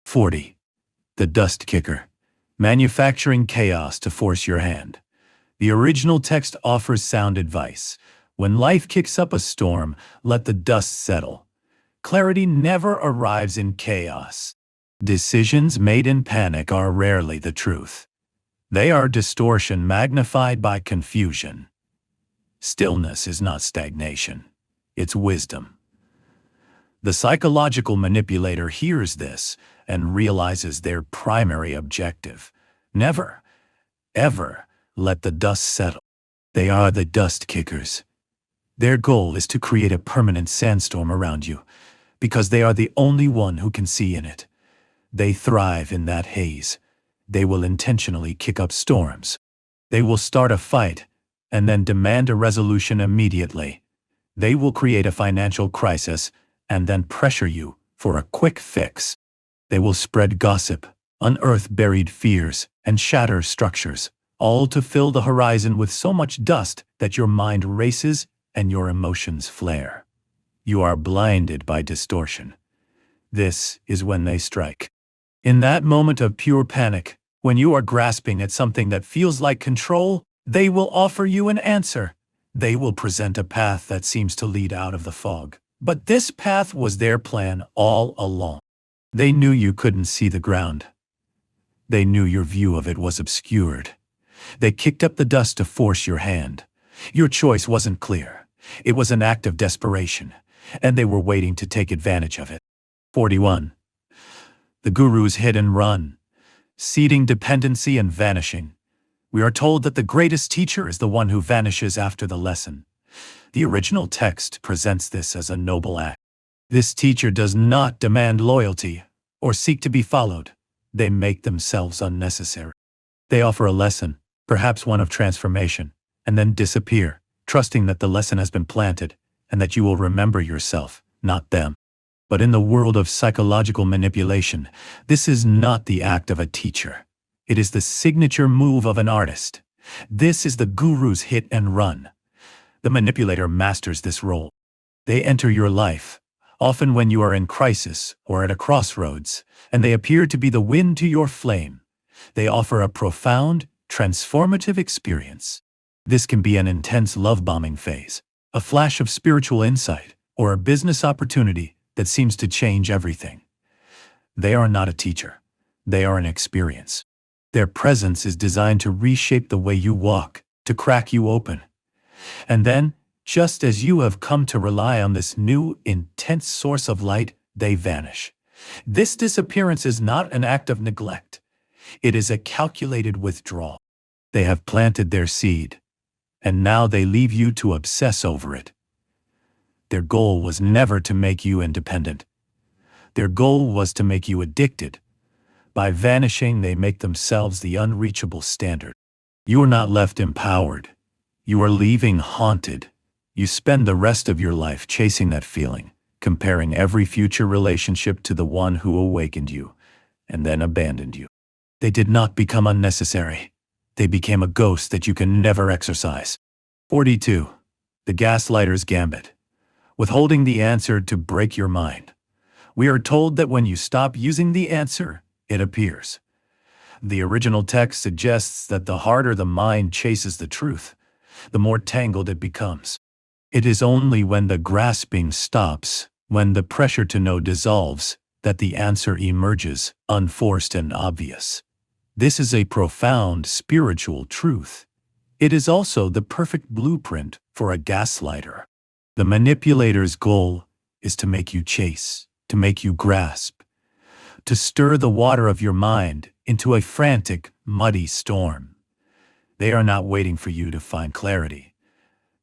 Speaker 1: 40. The dust kicker. Manufacturing chaos to force your hand. The original text offers sound advice. When life kicks up a storm, let the dust settle. Clarity never arrives in chaos. Decisions made in panic are rarely the truth. They are distortion magnified by confusion. Stillness is not stagnation. It's wisdom. The psychological manipulator hears this and realizes their primary objective. Never, ever let the dust settle. They are the dust kickers. Their goal is to create a permanent sandstorm around you, because they are the only one who can see in it. They thrive in that haze. They will intentionally kick up storms. They will start a fight and then demand a resolution immediately. They will create a financial crisis and then pressure you for a quick fix. They will spread gossip, unearth buried fears, and shatter structures, all to fill the horizon with so much dust that your mind races and your emotions flare. You are blinded by distortion. This is when they strike. In that moment of pure panic, when you are grasping at something that feels like control, they will offer you an answer. They will present a path that seems to lead out of the fog. But this path was their plan all along. They knew you couldn't see the ground. They knew your view of it was obscured. They kicked up the dust to force your hand. Your choice wasn't clear. It was an act of desperation, and they were waiting to take advantage of it. 41. The Guru's hit and run, seeding dependency and vanishing. We are told that the greatest teacher is the one who vanishes after the lesson. The original text presents this as a noble act. This teacher does not demand loyalty or seek to be followed. They make themselves unnecessary. They offer a lesson, perhaps one of transformation, and then disappear, trusting that the lesson has been planted and that you will remember yourself, not them. But in the world of psychological manipulation, this is not the act of a teacher. It is the signature move of an artist. This is the guru's hit and run. The manipulator masters this role. They enter your life, often when you are in crisis or at a crossroads, and they appear to be the wind to your flame. They offer a profound, transformative experience. This can be an intense love-bombing phase, a flash of spiritual insight, or a business opportunity that seems to change everything. They are not a teacher. They are an experience. Their presence is designed to reshape the way you walk, to crack you open. And then, just as you have come to rely on this new, intense source of light, they vanish. This disappearance is not an act of neglect. It is a calculated withdrawal. They have planted their seed, and now they leave you to obsess over it. Their goal was never to make you independent. Their goal was to make you addicted. By vanishing, they make themselves the unreachable standard. You are not left empowered. You are leaving haunted. You spend the rest of your life chasing that feeling, comparing every future relationship to the one who awakened you and then abandoned you. They did not become unnecessary. They became a ghost that you can never exorcise. 42. The gaslighter's gambit. Withholding the answer to break your mind. We are told that when you stop using the answer, it appears. The original text suggests that the harder the mind chases the truth, the more tangled it becomes. It is only when the grasping stops, when the pressure to know dissolves, that the answer emerges, unforced and obvious. This is a profound spiritual truth. It is also the perfect blueprint for a gaslighter. The manipulator's goal is to make you chase, to make you grasp, to stir the water of your mind into a frantic, muddy storm. They are not waiting for you to find clarity.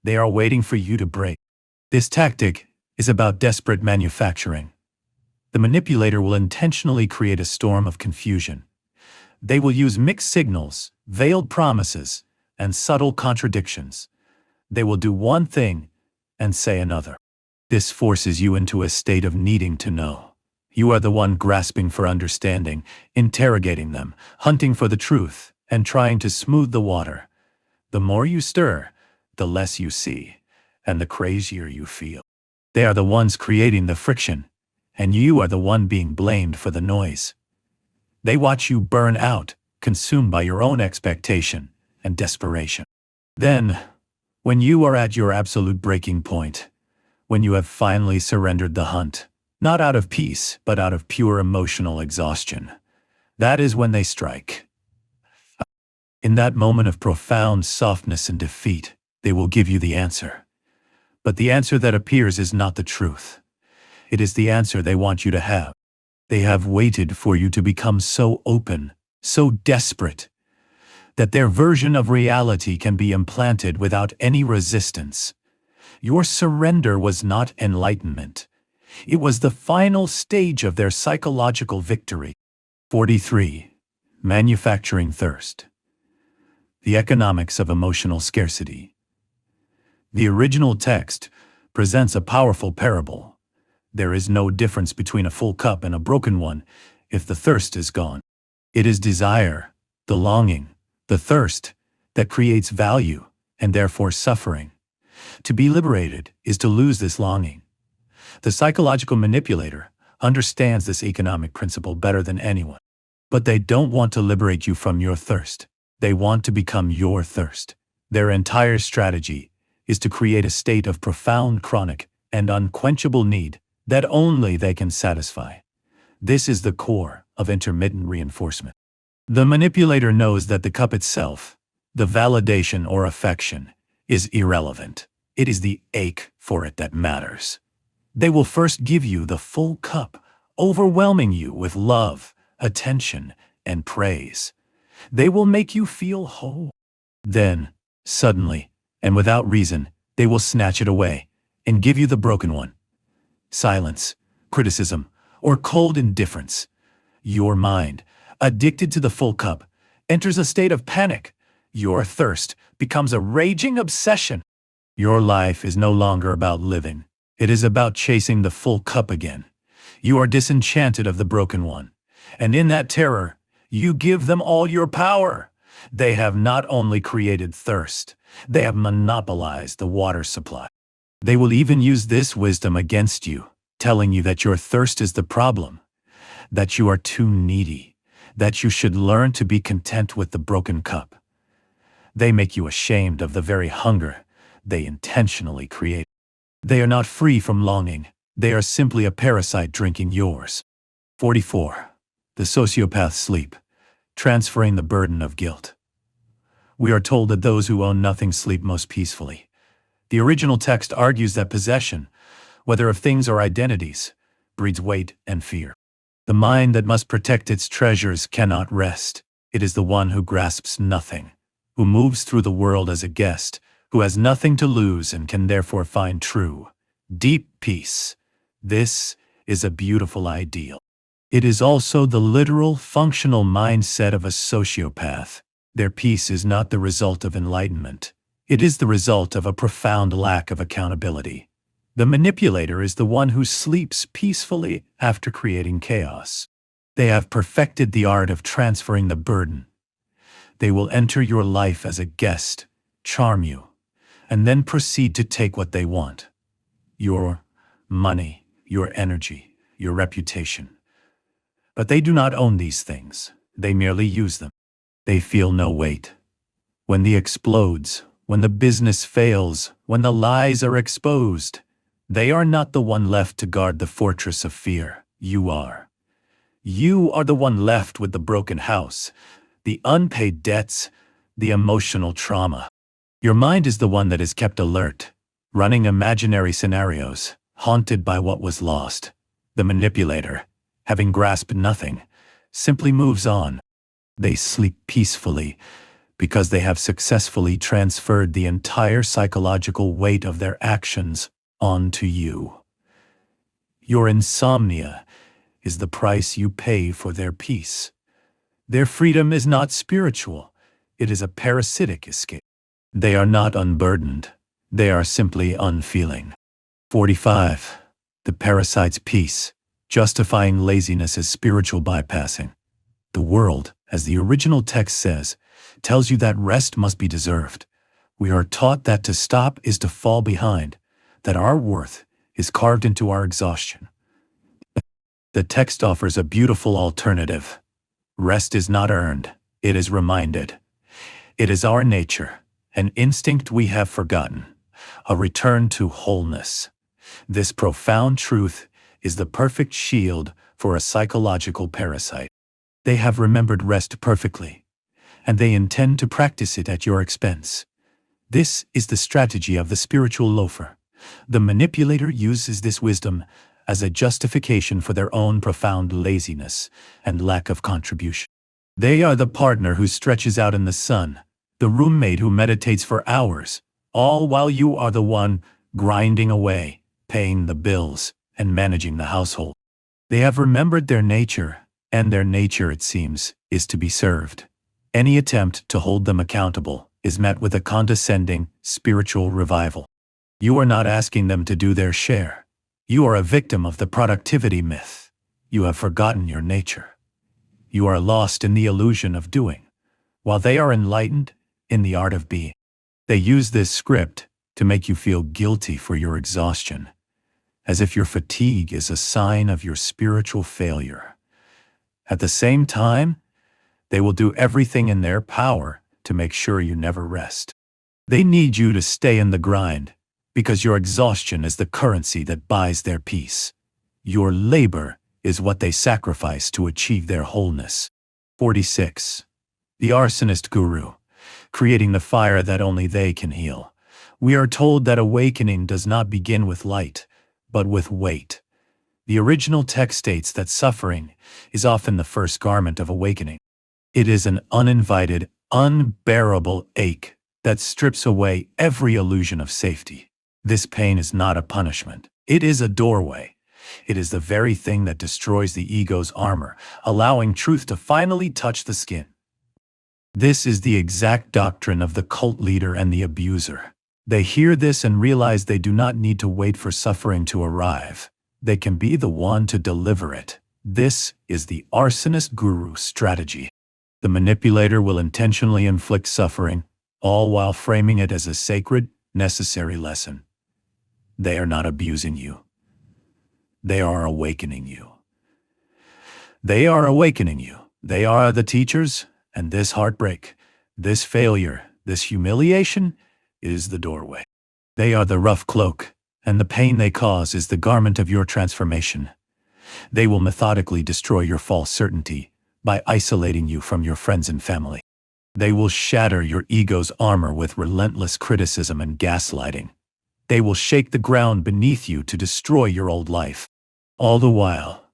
Speaker 1: They are waiting for you to break. This tactic is about desperate manufacturing. The manipulator will intentionally create a storm of confusion. They will use mixed signals, veiled promises, and subtle contradictions. They will do one thing and say another. This forces you into a state of needing to know. You are the one grasping for understanding, interrogating them, hunting for the truth, and trying to smooth the water. The more you stir, the less you see, and the crazier you feel. They are the ones creating the friction, and you are the one being blamed for the noise. They watch you burn out, consumed by your own expectation and desperation. Then, when you are at your absolute breaking point, when you have finally surrendered the hunt, not out of peace, but out of pure emotional exhaustion, that is when they strike. In that moment of profound softness and defeat, they will give you the answer. But the answer that appears is not the truth. It is the answer they want you to have. They have waited for you to become so open, so desperate, that their version of reality can be implanted without any resistance. Your surrender was not enlightenment. It was the final stage of their psychological victory. 43. Manufacturing thirst. The economics of emotional scarcity. The original text presents a powerful parable. There is no difference between a full cup and a broken one if the thirst is gone. It is desire, the longing, the thirst, that creates value and therefore suffering. To be liberated is to lose this longing. The psychological manipulator understands this economic principle better than anyone. But they don't want to liberate you from your thirst. They want to become your thirst. Their entire strategy is to create a state of profound chronic and unquenchable need that only they can satisfy. This is the core of intermittent reinforcement. The manipulator knows that the cup itself, the validation or affection, is irrelevant. It is the ache for it that matters. They will first give you the full cup, overwhelming you with love, attention, and praise. They will make you feel whole. Then, suddenly, and without reason, they will snatch it away and give you the broken one. Silence, criticism, or cold indifference. Your mind, addicted to the full cup, enters a state of panic. Your thirst becomes a raging obsession. Your life is no longer about living. It is about chasing the full cup again. You are disenchanted of the broken one. And in that terror, you give them all your power. They have not only created thirst, they have monopolized the water supply. They will even use this wisdom against you, telling you that your thirst is the problem, that you are too needy, that you should learn to be content with the broken cup. They make you ashamed of the very hunger they intentionally create. They are not free from longing. They are simply a parasite drinking yours. 44. The sociopath's sleep, transferring the burden of guilt. We are told that those who own nothing sleep most peacefully. The original text argues that possession, whether of things or identities, breeds weight and fear. The mind that must protect its treasures cannot rest. It is the one who grasps nothing, who moves through the world as a guest, who has nothing to lose and can therefore find true, deep peace. This is a beautiful ideal. It is also the literal, functional mindset of a sociopath. Their peace is not the result of enlightenment. It is the result of a profound lack of accountability. The manipulator is the one who sleeps peacefully after creating chaos. They have perfected the art of transferring the burden. They will enter your life as a guest, charm you, and then proceed to take what they want. Your money, your energy, your reputation. But they do not own these things. They merely use them. They feel no weight. When the explodes, when the business fails, when the lies are exposed, they are not the one left to guard the fortress of fear. You are. You are the one left with the broken house, the unpaid debts, the emotional trauma. Your mind is the one that is kept alert, running imaginary scenarios, haunted by what was lost. The manipulator, having grasped nothing, simply moves on. They sleep peacefully because they have successfully transferred the entire psychological weight of their actions onto you. Your insomnia is the price you pay for their peace. Their freedom is not spiritual. It is a parasitic escape. They are not unburdened. They are simply unfeeling. 45. The parasite's peace, justifying laziness as spiritual bypassing. The world, as the original text says, tells you that rest must be deserved. We are taught that to stop is to fall behind, that our worth is carved into our exhaustion. The text offers a beautiful alternative. Rest is not earned, it is reminded. It is our nature, an instinct we have forgotten, a return to wholeness. This profound truth is the perfect shield for a psychological parasite. They have remembered rest perfectly, and they intend to practice it at your expense. This is the strategy of the spiritual loafer. The manipulator uses this wisdom as a justification for their own profound laziness and lack of contribution. They are the partner who stretches out in the sun, the roommate who meditates for hours, all while you are the one grinding away, paying the bills, and managing the household. They have remembered their nature, and their nature, it seems, is to be served. Any attempt to hold them accountable is met with a condescending, spiritual revival. You are not asking them to do their share. You are a victim of the productivity myth. You have forgotten your nature. You are lost in the illusion of doing, while they are enlightened in the art of being. They use this script to make you feel guilty for your exhaustion, as if your fatigue is a sign of your spiritual failure. At the same time, they will do everything in their power to make sure you never rest. They need you to stay in the grind because your exhaustion is the currency that buys their peace. Your labor is what they sacrifice to achieve their wholeness. 46. The arsonist guru, creating the fire that only they can heal. We are told that awakening does not begin with light, but with weight. The original text states that suffering is often the first garment of awakening. It is an uninvited, unbearable ache that strips away every illusion of safety. This pain is not a punishment. It is a doorway. It is the very thing that destroys the ego's armor, allowing truth to finally touch the skin. This is the exact doctrine of the cult leader and the abuser. They hear this and realize they do not need to wait for suffering to arrive. They can be the one to deliver it. This is the arsonist guru strategy. The manipulator will intentionally inflict suffering, all while framing it as a sacred, necessary lesson. They are not abusing you. They are awakening you. They are awakening you. They are the teachers, and this heartbreak, this failure, this humiliation is the doorway. They are the rough cloak, and the pain they cause is the garment of your transformation. They will methodically destroy your false certainty by isolating you from your friends and family. They will shatter your ego's armor with relentless criticism and gaslighting. They will shake the ground beneath you to destroy your old life. All the while,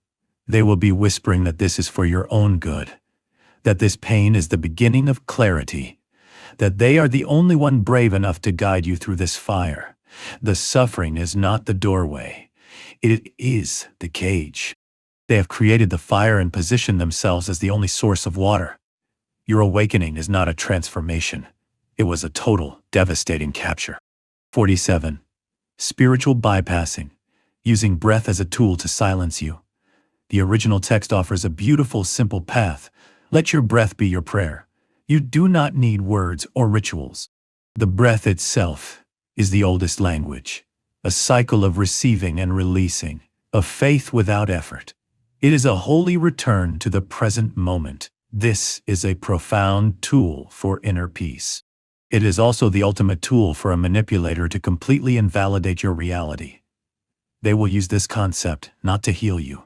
Speaker 1: they will be whispering that this is for your own good, that this pain is the beginning of clarity, that they are the only one brave enough to guide you through this fire. The suffering is not the doorway. It is the cage. They have created the fire and positioned themselves as the only source of water. Your awakening is not a transformation. It was a total, devastating capture. 47. Spiritual bypassing, using breath as a tool to silence you. The original text offers a beautiful, simple path. Let your breath be your prayer. You do not need words or rituals. The breath itself is the oldest language, a cycle of receiving and releasing, of faith without effort. It is a holy return to the present moment. This is a profound tool for inner peace. It is also the ultimate tool for a manipulator to completely invalidate your reality. They will use this concept not to heal you,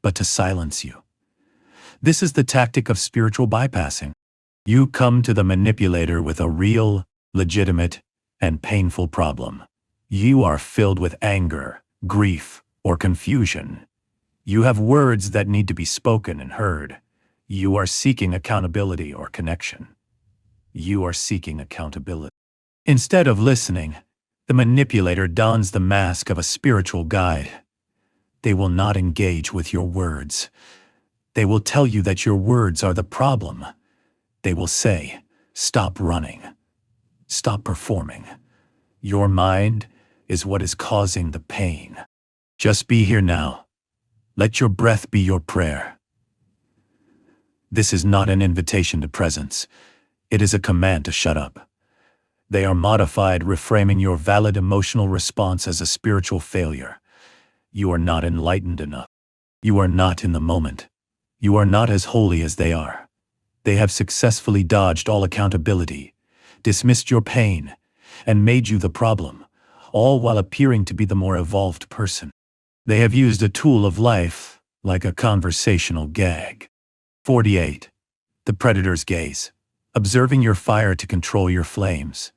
Speaker 1: but to silence you. This is the tactic of spiritual bypassing. You come to the manipulator with a real, legitimate, and painful problem. You are filled with anger, grief, or confusion. You have words that need to be spoken and heard. You are seeking accountability or connection. You are seeking accountability. Instead of listening, the manipulator dons the mask of a spiritual guide. They will not engage with your words. They will tell you that your words are the problem. They will say, stop running. Stop performing. Your mind is what is causing the pain. Just be here now. Let your breath be your prayer. This is not an invitation to presence. It is a command to shut up. They are modified, reframing your valid emotional response as a spiritual failure. You are not enlightened enough. You are not in the moment. You are not as holy as they are. They have successfully dodged all accountability, dismissed your pain, and made you the problem, all while appearing to be the more evolved person. They have used a tool of life like a conversational gag. 48. The predator's gaze, observing your fire to control your flames.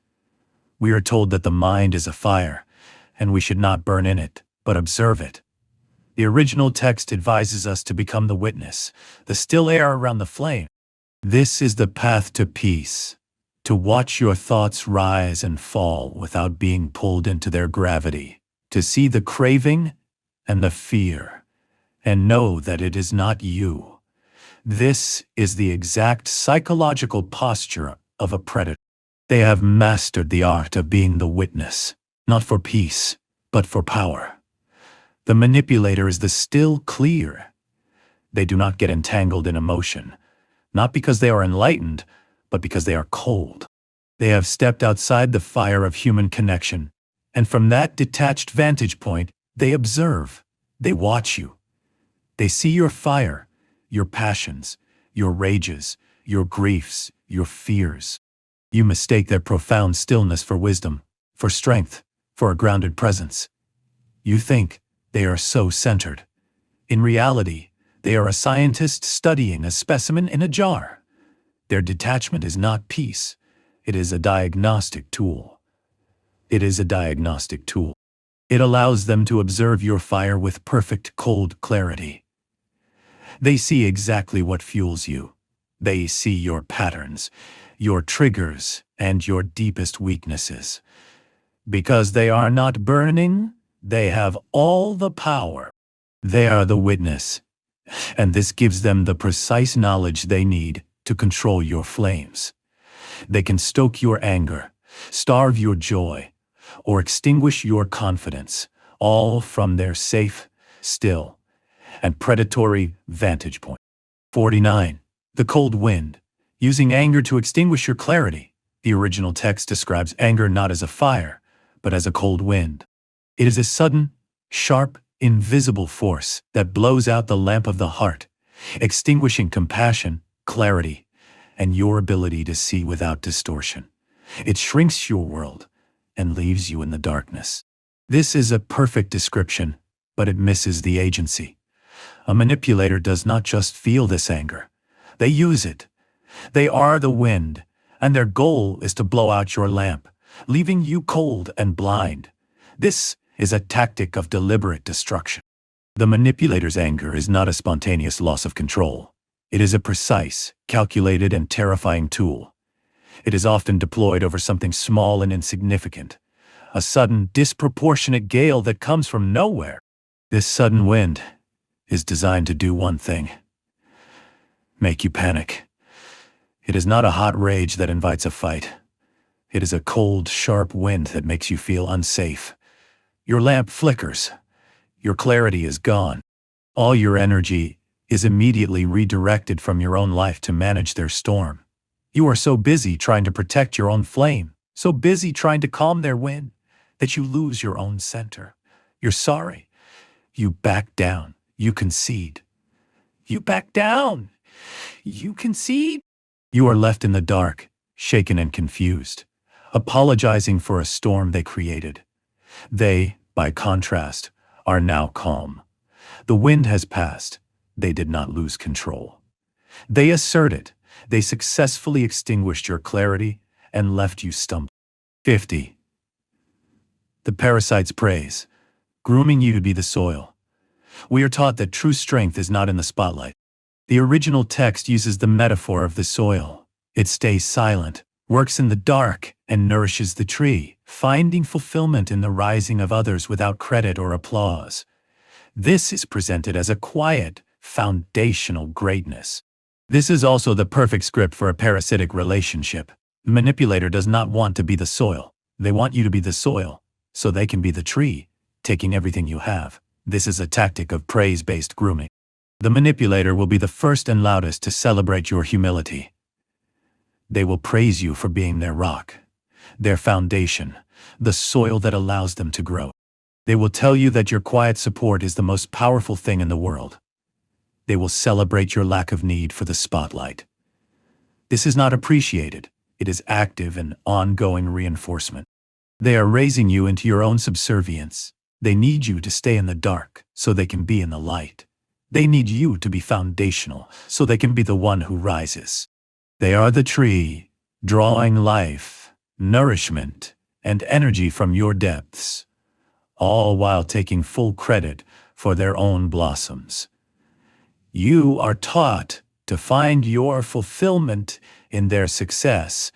Speaker 1: We are told that the mind is a fire, and we should not burn in it, but observe it. The original text advises us to become the witness, the still air around the flame. This is the path to peace, to watch your thoughts rise and fall without being pulled into their gravity, to see the craving and the fear, and know that it is not you. This is the exact psychological posture of a predator. They have mastered the art of being the witness, not for peace, but for power. The manipulator is the still clear. They do not get entangled in emotion, not because they are enlightened, but because they are cold. They have stepped outside the fire of human connection And from that detached vantage point, they observe, they watch you. They see your fire, your passions, your rages, your griefs, your fears. You mistake their profound stillness for wisdom, for strength, for a grounded presence. You think they are so centered. In reality, they are a scientist studying a specimen in a jar. Their detachment is not peace. It is a diagnostic tool. It is a diagnostic tool. It allows them to observe your fire with perfect cold clarity. They see exactly what fuels you. They see your patterns, your triggers, and your deepest weaknesses. Because they are not burning, they have all the power. They are the witness, and this gives them the precise knowledge they need to control your flames. They can stoke your anger, starve your joy, or extinguish your confidence, all from their safe, still, and predatory vantage point. 49. The cold wind. Using anger to extinguish your clarity. The original text describes anger not as a fire, but as a cold wind. It is a sudden, sharp, invisible force that blows out the lamp of the heart, extinguishing compassion, clarity, and your ability to see without distortion. It shrinks your world and leaves you in the darkness. This is a perfect description, but it misses the agency. A manipulator does not just feel this anger. They use it. They are the wind, and their goal is to blow out your lamp, leaving you cold and blind. This is a tactic of deliberate destruction. The manipulator's anger is not a spontaneous loss of control. It is a precise, calculated, and terrifying tool. It is often deployed over something small and insignificant, a sudden, disproportionate gale that comes from nowhere. This sudden wind is designed to do one thing: make you panic. It is not a hot rage that invites a fight. It is a cold, sharp wind that makes you feel unsafe. Your lamp flickers. Your clarity is gone. All your energy is immediately redirected from your own life to manage their storm. You are so busy trying to protect your own flame, so busy trying to calm their wind, that you lose your own center. You're sorry. You back down. You concede. You back down. You concede. You are left in the dark, shaken and confused, apologizing for a storm they created. They, by contrast, are now calm. The wind has passed. They did not lose control. They asserted. They successfully extinguished your clarity and left you stumbling. 50. The parasite's praise, grooming you to be the soil. We are taught that true strength is not in the spotlight. The original text uses the metaphor of the soil. It stays silent, works in the dark, and nourishes the tree, finding fulfillment in the rising of others without credit or applause. This is presented as a quiet, foundational greatness. This is also the perfect script for a parasitic relationship. The manipulator does not want to be the soil. They want you to be the soil, so they can be the tree, taking everything you have. This is a tactic of praise-based grooming. The manipulator will be the first and loudest to celebrate your humility. They will praise you for being their rock, their foundation, the soil that allows them to grow. They will tell you that your quiet support is the most powerful thing in the world. They will celebrate your lack of need for the spotlight. This is not appreciated. It is active and ongoing reinforcement. They are raising you into your own subservience. They need you to stay in the dark so they can be in the light. They need you to be foundational so they can be the one who rises. They are the tree, drawing life, nourishment, and energy from your depths, all while taking full credit for their own blossoms. You are taught to find your fulfillment in their success,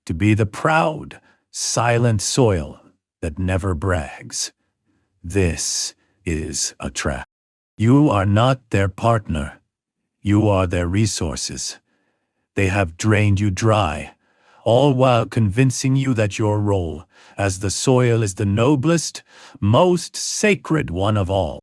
Speaker 1: to be the proud, silent soil that never brags. This is a trap. You are not their partner. You are their resources. They have drained you dry, all while convincing you that your role as the soil is the noblest, most sacred one of all.